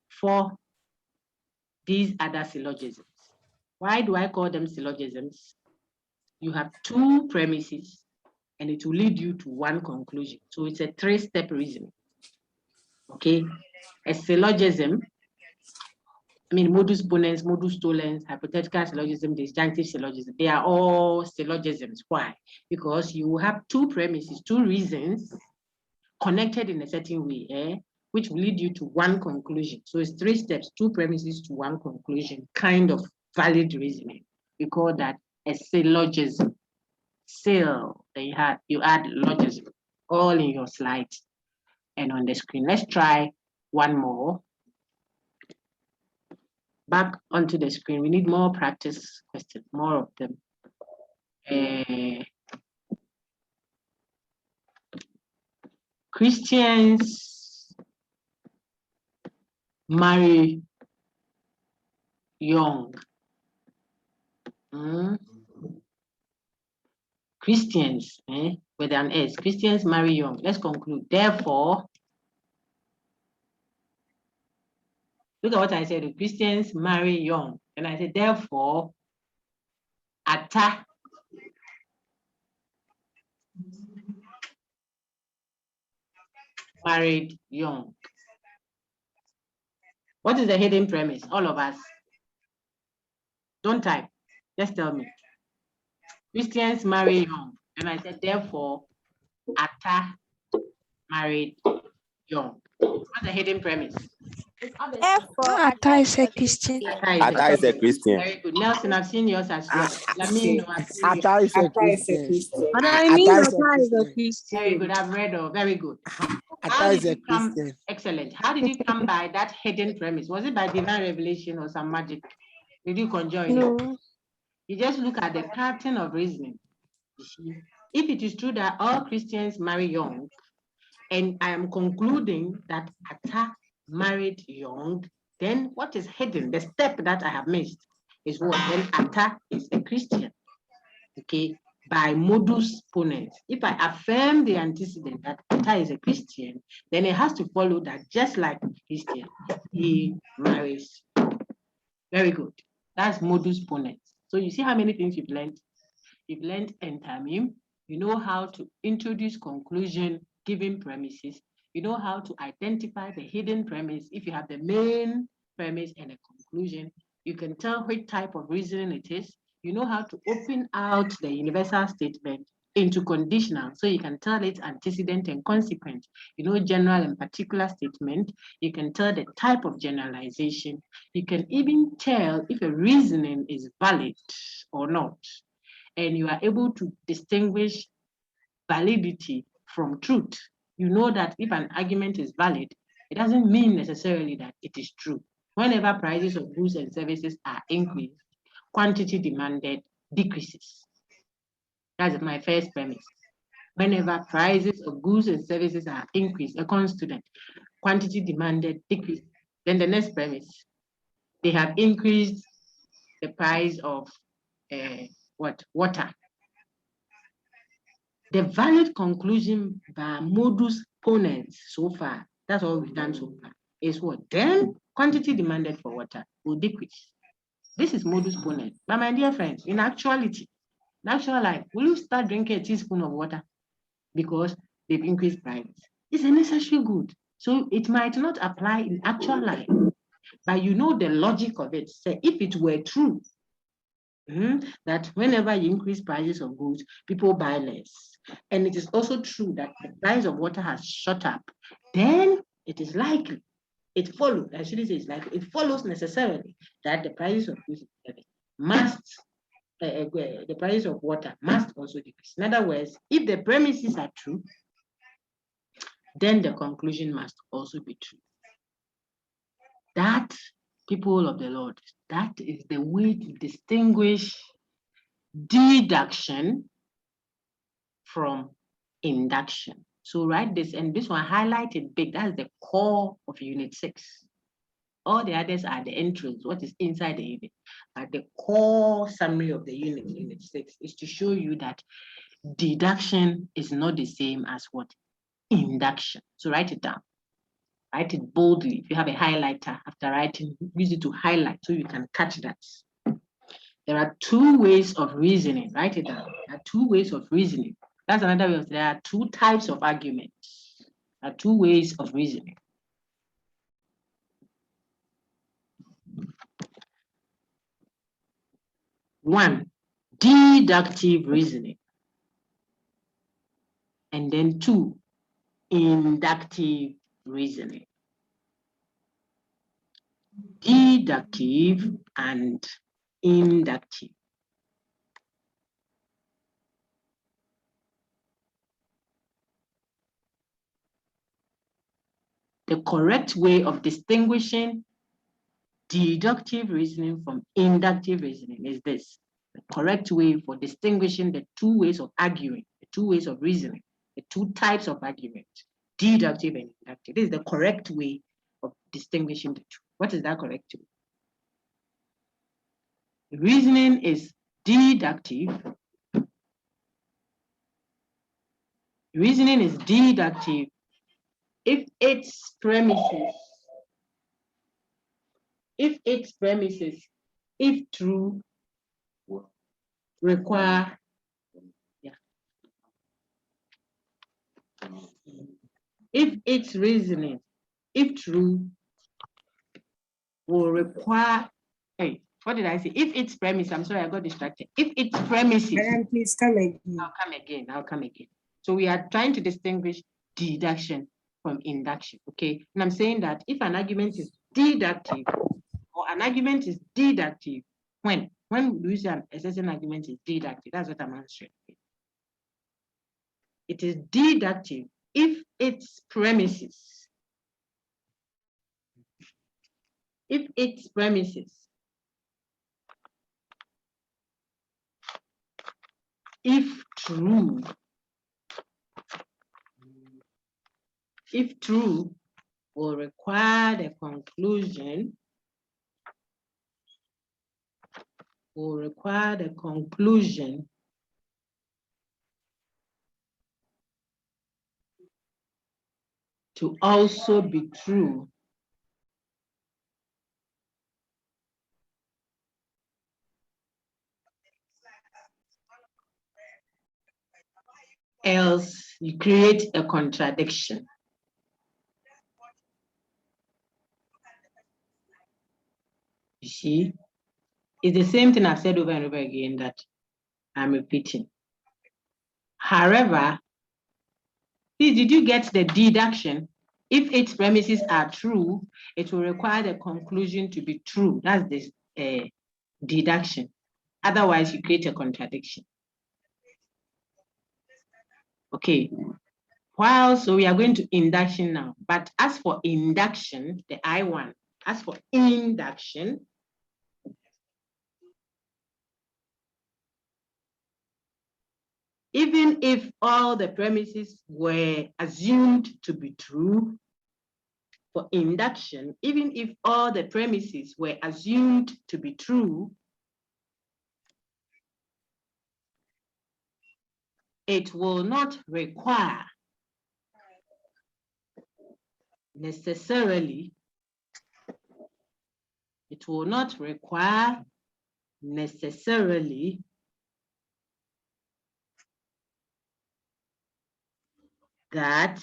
for these other syllogisms? Why do I call them syllogisms? You have two premises and it will lead you to one conclusion. So it's a three-step reasoning. Okay, a syllogism, modus ponens, modus tollens, hypothetical syllogism, disjunctive syllogism, they are all syllogisms. Why? Because you have two premises, two reasons connected in a certain way, which will lead you to one conclusion. So it's three steps, two premises to one conclusion, kind of valid reasoning. We call that a syllogism. Syll, then you add logism, all in your slides and on the screen. Let's try one more. Back onto the screen. We need more practice questions, more of them. Christians marry young. Christians, with an S, Christians marry young. Let's conclude. Therefore, look at what I said. Christians marry young. And I said, therefore, Atta married young. What is the hidden premise? All of us. Don't type. Just tell me. Christians marry young. And I said, therefore, Atta married young. What's the hidden premise? Therefore, Atta is a Christian. Atta is a Christian. Very good. Nelson, I've seen yours as well. Lamino, I've seen yours. Atta is a Christian. But I mean, Atta is a Atta is a Christian. Christian. Very good. I've read all. Very good. Atta is a Christian. Excellent. How did you come by that hidden premise? Was it by divine revelation or some magic? Did you conjure it? No. You just look at the pattern of reasoning. If it is true that all Christians marry young, and I am concluding that Atta married young, Then what is hidden, the step that I have missed, is what? Then Atta is a Christian. Okay, by modus ponens. If I affirm the antecedent that Atta is a Christian, then it has to follow that just like Christian, he marries. Very good. That's modus ponens. So you see how many things you've learned? You've learned entamim. You know how to introduce conclusion given premises. You know how to identify the hidden premise. If you have the main premise and a conclusion, you can tell which type of reasoning it is. You know how to open out the universal statement into conditional, so you can tell its antecedent and consequent. You know, general and particular statement. You can tell the type of generalization. You can even tell if a reasoning is valid or not. And you are able to distinguish validity from truth. You know that if an argument is valid, it doesn't mean necessarily that it is true. Whenever prices of goods and services are increased, quantity demanded decreases. That's my first premise. Whenever prices of goods and services are increased, a constant, quantity demanded decreases. Then the next premise, they have increased the price of water. The valid conclusion by modus ponens so far, that's all we've done so far, is what? Then quantity demanded for water will decrease. This is modus ponens. But my dear friends, in actuality, in actual life, will you start drinking a teaspoon of water because they've increased prices? It's a necessary good. So it might not apply in actual life, but you know the logic of it. So if it were true, that whenever you increase prices of goods, people buy less. And it is also true that the price of water has shot up. Then it is likely, it follows, I shouldn't say it's likely, it follows necessarily that the prices of goods must, the price of water must also decrease. In other words, if the premises are true, then the conclusion must also be true. That, people of the Lord, that is the way to distinguish deduction from induction. So write this, and this one highlighted big. That's the core of Unit 6. All the others are the entrance, what is inside the unit. But the core summary of the unit, Unit 6, is to show you that deduction is not the same as what? Induction. So write it down. Write it boldly. If you have a highlighter, after writing, use it to highlight so you can catch that. There are two ways of reasoning. Write it down. There are two ways of reasoning. That's another way of, there are two types of arguments. There are two ways of reasoning. One, deductive reasoning. And then two, inductive reasoning. Deductive and inductive. The correct way of distinguishing deductive reasoning from inductive reasoning is this. The correct way for distinguishing the two ways of arguing, the two ways of reasoning, the two types of argument, deductive and inductive. This is the correct way of distinguishing the two. What is that correct way? Reasoning is deductive. Reasoning is deductive if its premises, if true, require, if its reasoning, if true, will require, hey, what did I say? If its premise, I'm sorry, I got distracted. If its premises, Please come again. I'll come again. So we are trying to distinguish deduction from induction, okay? And I'm saying that if an argument is deductive, or an argument is deductive, when we say a certain argument is deductive, that's what I'm answering. It is deductive if its premises, if true, will require the conclusion will require the conclusion to also be true. Else you create a contradiction. You see, it's the same thing I've said over and over again that I'm repeating. However, please, did you get the deduction? If its premises are true, it will require the conclusion to be true. That's the deduction. Otherwise, you create a contradiction. Okay. While so we are going to induction now, but as for induction, the I1, as for induction, even if all the premises were assumed to be true, for induction, even if all the premises were assumed to be true, it will not require necessarily, it will not require necessarily that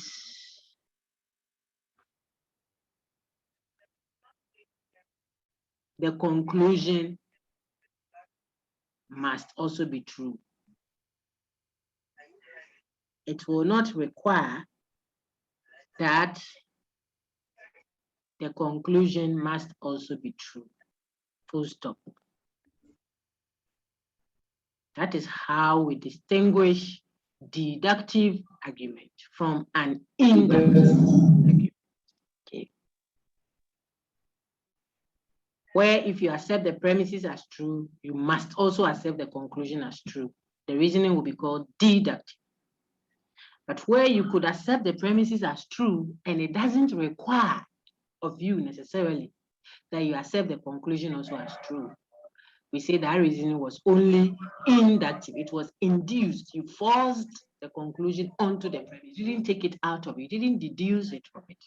the conclusion must also be true. It will not require that the conclusion must also be true. Full stop. That is how we distinguish deductive argument from an inductive argument. Okay. Where if you accept the premises as true, you must also accept the conclusion as true. The reasoning will be called deductive. But where you could accept the premises as true and it doesn't require of you necessarily that you accept the conclusion also as true, we say that reasoning was only inductive. It was induced. You forced the conclusion onto the premise. You didn't take it out of it. You didn't deduce it from it.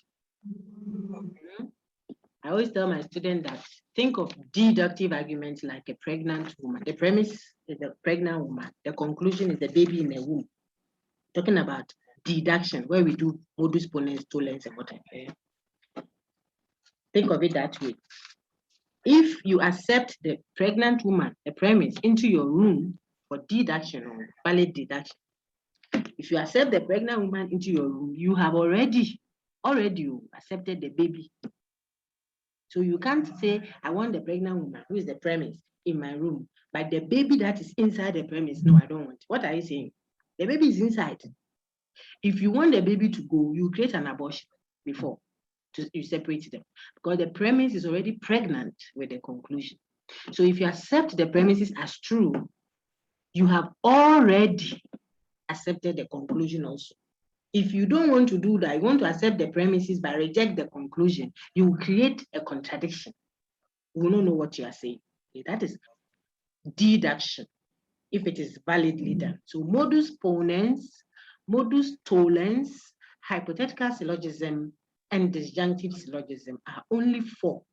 I always tell my students that think of deductive arguments like a pregnant woman. The premise is the pregnant woman. The conclusion is the baby in the womb. Talking about deduction, where we do modus ponens, tollens, and whatever. Think of it that way. If you accept the pregnant woman, the premise, into your room for deduction or valid deduction, if you accept the pregnant woman into your room, you have already accepted the baby. So you can't say, I want the pregnant woman, who is the premise, in my room, but the baby that is inside the premise, no, I don't want. What are you saying? The baby is inside. If you want the baby to go, you create an abortion before you separate them, because the premise is already pregnant with the conclusion. So if you accept the premises as true, you have already accepted the conclusion also. If you don't want to do that, you want to accept the premises but reject the conclusion, you will create a contradiction. You will not know what you are saying. Okay, that is deduction, if it is validly done. So modus ponens, modus tollens, hypothetical syllogism, and disjunctive syllogism are only four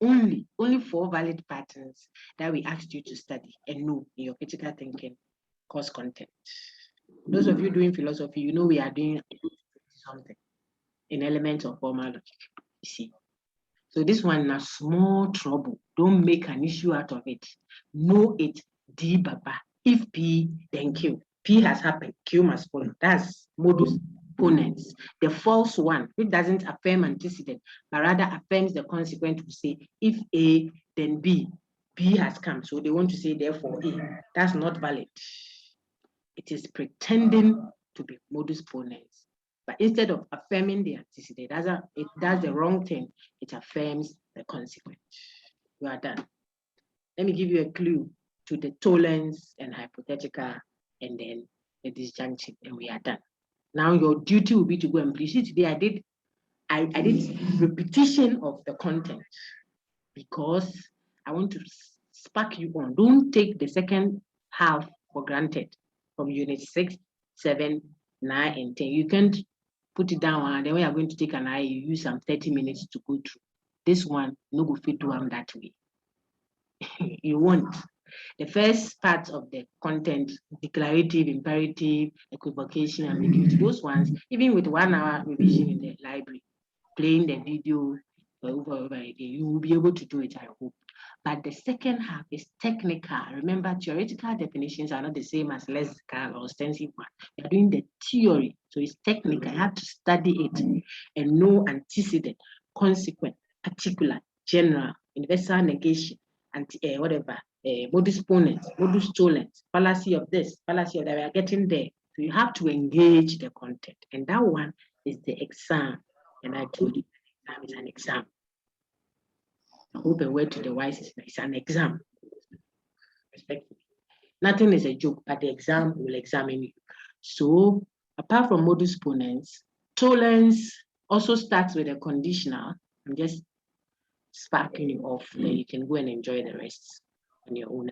valid patterns that we asked you to study and know in your critical thinking course content. Those of you doing philosophy, you know we are doing something in elements of formal logic, you see. So this one is small trouble. Don't make an issue out of it. Know it, D Baba. If P, then Q. P has happened, Q must follow. That's modus ponens. The false one, which doesn't affirm antecedent, but rather affirms the consequent, to say, if A, then B. B has come, so they want to say, therefore, A. That's not valid. It is pretending to be modus ponens. But instead of affirming the antecedent, it does the wrong thing. It affirms the consequent. You are done. Let me give you a clue to the tollens and hypothetical, and then the disjunctive, and we are done. Now your duty will be to go and preach. Today I did repetition of the content because I want to spark you on. Don't take the second half for granted from unit 6, 7, 9, and 10. You can't put it down and then when you're going to take an eye, you use some 30 minutes to go through. This one, no go fit do them that way. You won't. The first part of the content, declarative, imperative, equivocation, ambiguity, those ones, even with 1 hour revision in the library, playing the video over again, you will be able to do it, I hope. But the second half is technical. Remember, theoretical definitions are not the same as lexical or ostensive one. You're doing the theory, so it's technical. You have to study it and know antecedent, consequent, particular, general, universal negation, and whatever, modus ponens, modus tollens, fallacy of this, fallacy of that. We are getting there. So you have to engage the content. And that one is the exam. And I told you, exam is an exam. I hope a word to the wise is it's an exam. Respectfully. Nothing is a joke, but the exam will examine you. So apart from modus ponens, tollens also starts with a conditional. I'm just sparking you off, then you can go and enjoy the rest on your own.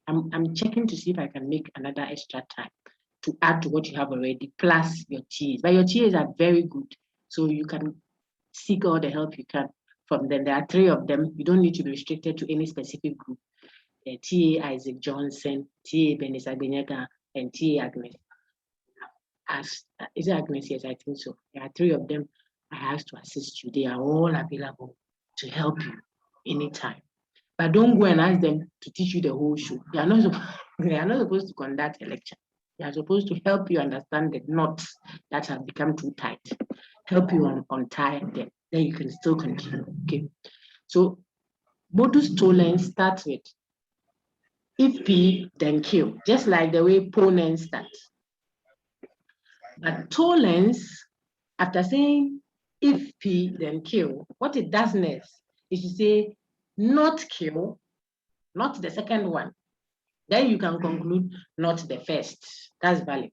I'm checking to see if I can make another extra time to add to what you have already, plus your TAs. But your TAs are very good, so you can seek all the help you can from them. There are 3 of them. You don't need to be restricted to any specific group. TA Isaac Johnson, TA Benisa Benyega, and TA Agnes. Is it Agnes? Yes, I think so. There are 3 of them I asked to assist you. They are all available to help you anytime. But don't go and ask them to teach you the whole show. They are not supposed to conduct a lecture. They are supposed to help you understand the knots that have become too tight. Help you untie them. Then you can still continue. Okay. So modus tollens starts with if P, then Q, just like the way ponens start. But tollens, after saying if P, then Q, what it does next is to say not Q, not the second one. Then you can conclude not the first. That's valid.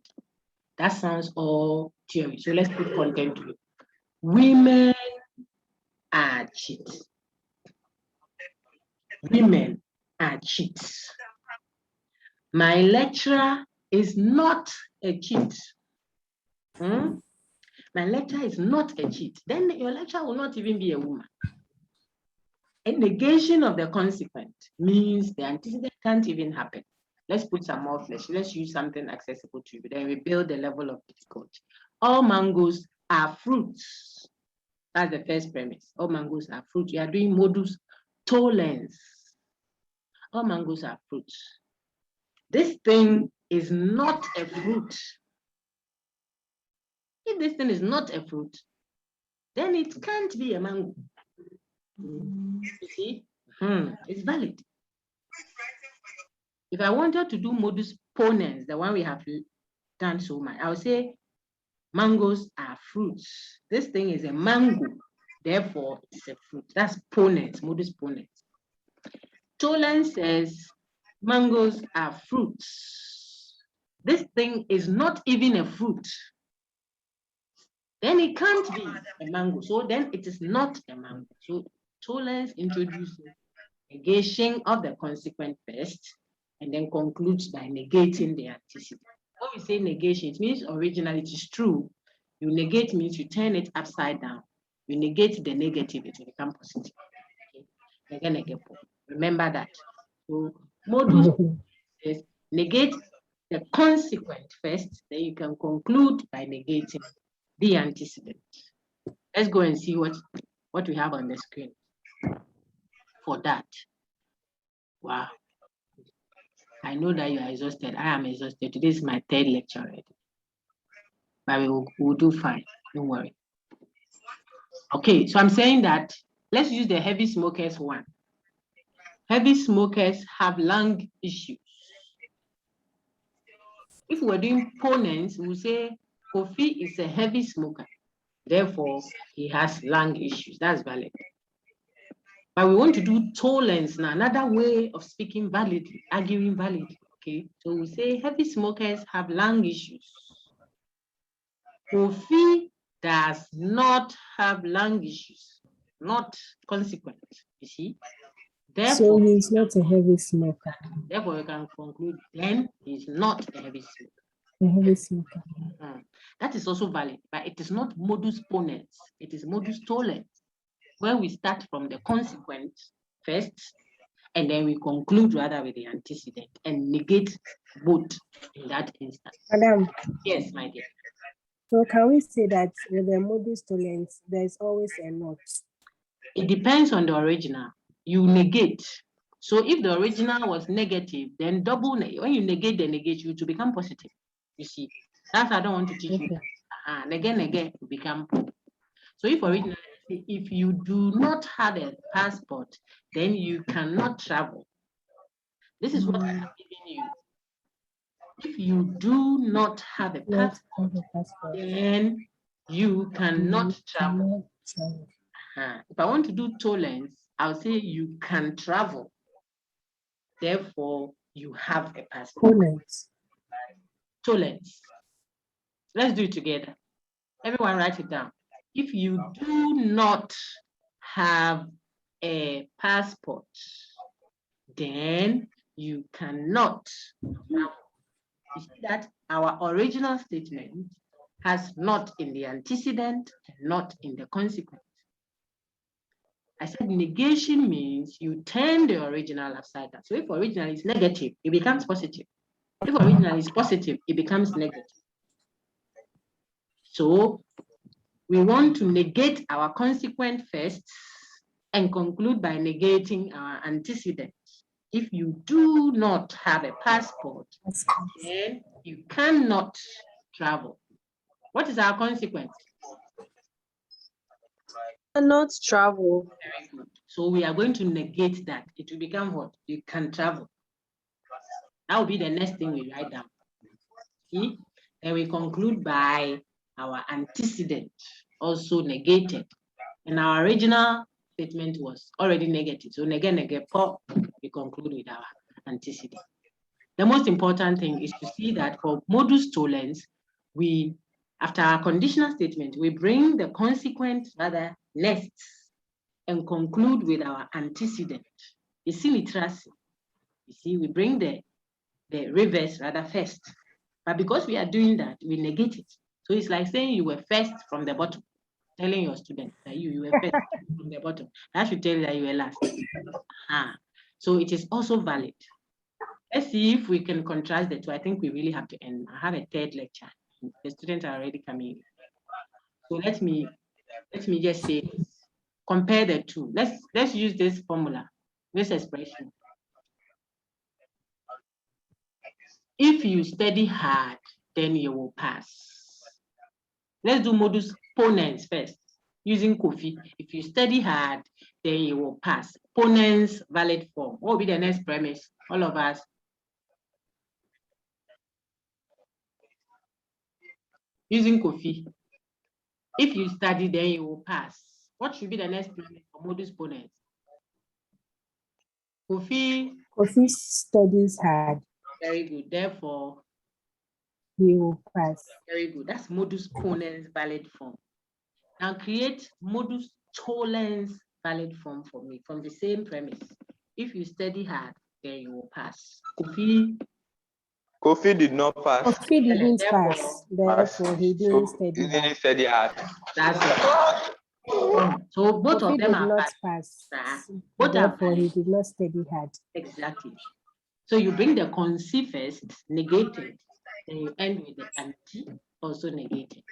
That sounds all theory. So let's put content to it. Women are cheats. Women are cheats. My lecturer is not a cheat. My lecturer is not a cheat. Then your lecturer will not even be a woman. A negation of the consequent means the antecedent can't even happen. Let's put some more flesh. Let's use something accessible to you. Then we build the level of difficulty. All mangoes are fruits. That's the first premise. All mangoes are fruits. You are doing modus tollens. All mangoes are fruits. This thing is not a fruit. If this thing is not a fruit, then it can't be a mango. You see? It's valid. If I wanted to do modus ponens, the one we have done so much, I would say mangoes are fruits. This thing is a mango, therefore it's a fruit. That's ponens, modus ponens. Tolan says mangoes are fruits. This thing is not even a fruit. Then it can't be a mango. So then it is not a mango. So tolerance introduces negation of the consequent first and then concludes by negating the antecedent. When we say negation, it means originally it is true. You negate means you turn it upside down. You negate the negative, it will become positive. Okay? Remember that. So modus is negate the consequent first, then you can conclude by negating the antecedent. Let's go and see what we have on the screen for that. Wow. I know that you are exhausted. I am exhausted. Today is my 3rd lecture already. But we'll do fine. Don't worry. Okay, so I'm saying that let's use the heavy smokers one. Heavy smokers have lung issues. If we're doing ponens, we'll say Kofi is a heavy smoker. Therefore, he has lung issues. That's valid. But we want to do tolerance now, another way of speaking validly, arguing validly. Okay, so we say heavy smokers have lung issues. Kofi does not have lung issues, not consequent. You see, Therefore, he's not a heavy smoker. therefore, we can conclude then he's not a heavy smoker. A heavy smoker. That is also valid, but it is not modus ponens, it is modus tollens, where we start from the consequent first, and then we conclude rather with the antecedent and negate both in that instance. Madam, Yes, my dear. so can we say that with the modus tollens, there's always a not? It depends on the original. You negate. So if the original was negative, then double, when you negate the negation to become positive. You see, that's I don't want to teach you. Again, you become. So if originally, if you do not have a passport, then you cannot travel. This is what I have given you. If you do not have a passport, then you cannot travel. If I want to do tollens, I'll say you can travel. Therefore, you have a passport. Tollens. Let's do it together. Everyone write it down. If you do not have a passport, then you cannot travel. You see that our original statement has not in the antecedent and not in the consequent. I said negation means you turn the original upside down. So if original is negative, it becomes positive. If original is positive, it becomes negative. So we want to negate our consequent first and conclude by negating our antecedent. If you do not have a passport, then you cannot travel. What is our consequence? Cannot travel. Very good. So we are going to negate that. It will become what? You can travel. That will be the next thing we write down. See? And we conclude by our antecedent, also negated. And our original statement was already negative. So we conclude with our antecedent. The most important thing is to see that for modus tollens, we, after our conditional statement, we bring the consequent rather next and conclude with our antecedent. You see literacy. You see, we bring the reverse rather first. But because we are doing that, we negate it. So it's like saying you were first from the bottom, telling your student that you were first from the bottom. That should tell you that you were last. So it is also valid. Let's see if we can contrast the two. I think we really have to end. I have a third lecture. The students are already coming. So let me just say this. Compare the two. Let's use this formula, this expression. If you study hard, then you will pass. Let's do modus ponens first, using Kofi. If you study hard, then you will pass. Ponens valid form. What will be the next premise? All of us. Using Kofi. If you study, then you will pass. What should be the next premise for modus ponens? Kofi studies hard. Very good. Therefore, he will pass. Very good. That's modus ponens valid form. Now create modus tollens valid form for me from the same premise. If you study hard, then you will pass. Kofi did not pass. Kofi didn't pass. Therefore, he didn't study hard. That's it. So both Kofi of them did are not pass. Both therefore, are he did not study hard. Exactly. So you bring the consi first, negated, then you end with the anti, also negated.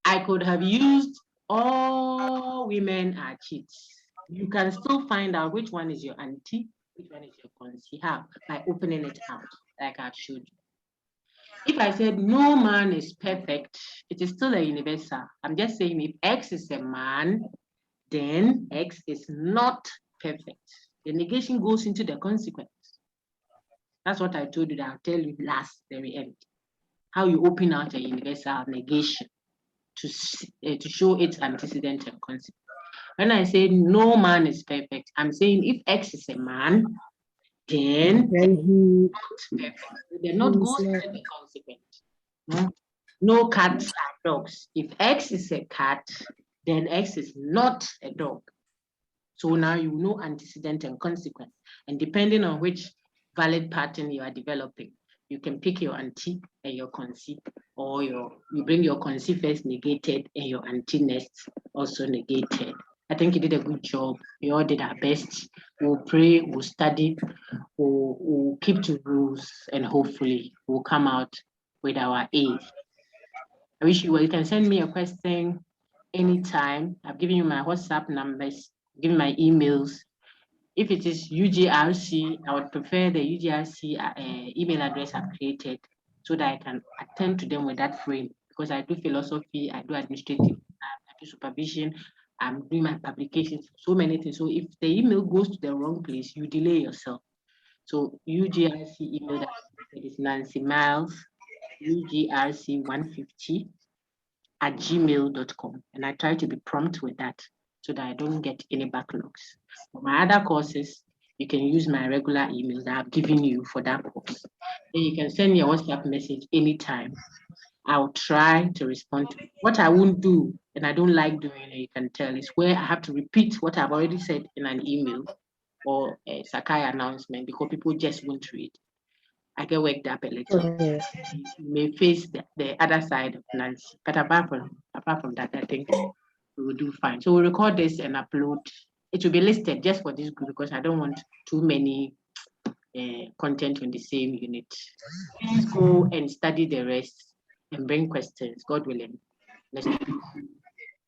I could have used all women are cheats. You can still find out which one is your anti, which one is your consi. How? By opening it out, like I've showed you. If I said no man is perfect, it is still a universal. I'm just saying if X is a man, then X is not perfect. The negation goes into the consequence. That's what I told you that I'll tell you last, very end. How you open out a universal negation to show its antecedent and consequence. When I say no man is perfect, I'm saying if X is a man, then he not perfect. They're not going into the consequence. No cats are dogs. If X is a cat, then X is not a dog. So now you know antecedent and consequence. And depending on which valid pattern you are developing, you can pick your ante and your conceived, or you bring your conceived first negated and your ante next also negated. I think you did a good job. We all did our best. We'll pray, we'll study, we'll keep to rules, and hopefully we'll come out with our A. I wish you well. You can send me a question anytime. I've given you my WhatsApp numbers, given my emails. If it is UGRC, I would prefer the UGRC email address I've created so that I can attend to them with that frame, because I do philosophy, I do administrative, I do supervision, I'm doing my publications, so many things. So if the email goes to the wrong place, you delay yourself. So UGRC email that is Nancy Miles, UGRC150 at gmail.com. And I try to be prompt with that so that I don't get any backlogs. For my other courses, you can use my regular email that I've given you for that course. Then you can send me a WhatsApp message anytime. I'll try to respond to it. What I won't do, and I don't like doing it, you can tell, is where I have to repeat what I've already said in an email or a Sakai announcement because people just won't read. I get worked up a little. You may face the other side of Nancy, but apart from that, I think we will do fine. So we'll record this and upload. It will be listed just for this group because I don't want too many content on the same unit. Please go and study the rest and bring questions, God willing.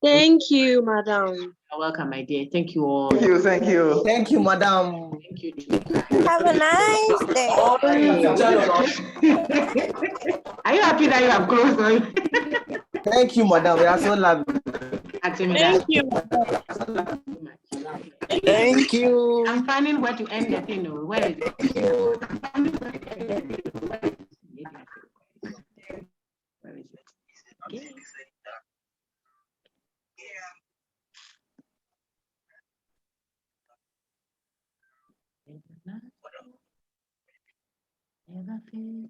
Thank you, madam. You're welcome, my dear. Thank you all. Thank you, thank you. Thank you, madam. Thank you. Have a nice day. Are you happy that you have closed on? Thank you, madam. We are so lovely. Thank you. Thank you. I'm finding where to end the thing. Where is it? Where is it? Okay. Never feel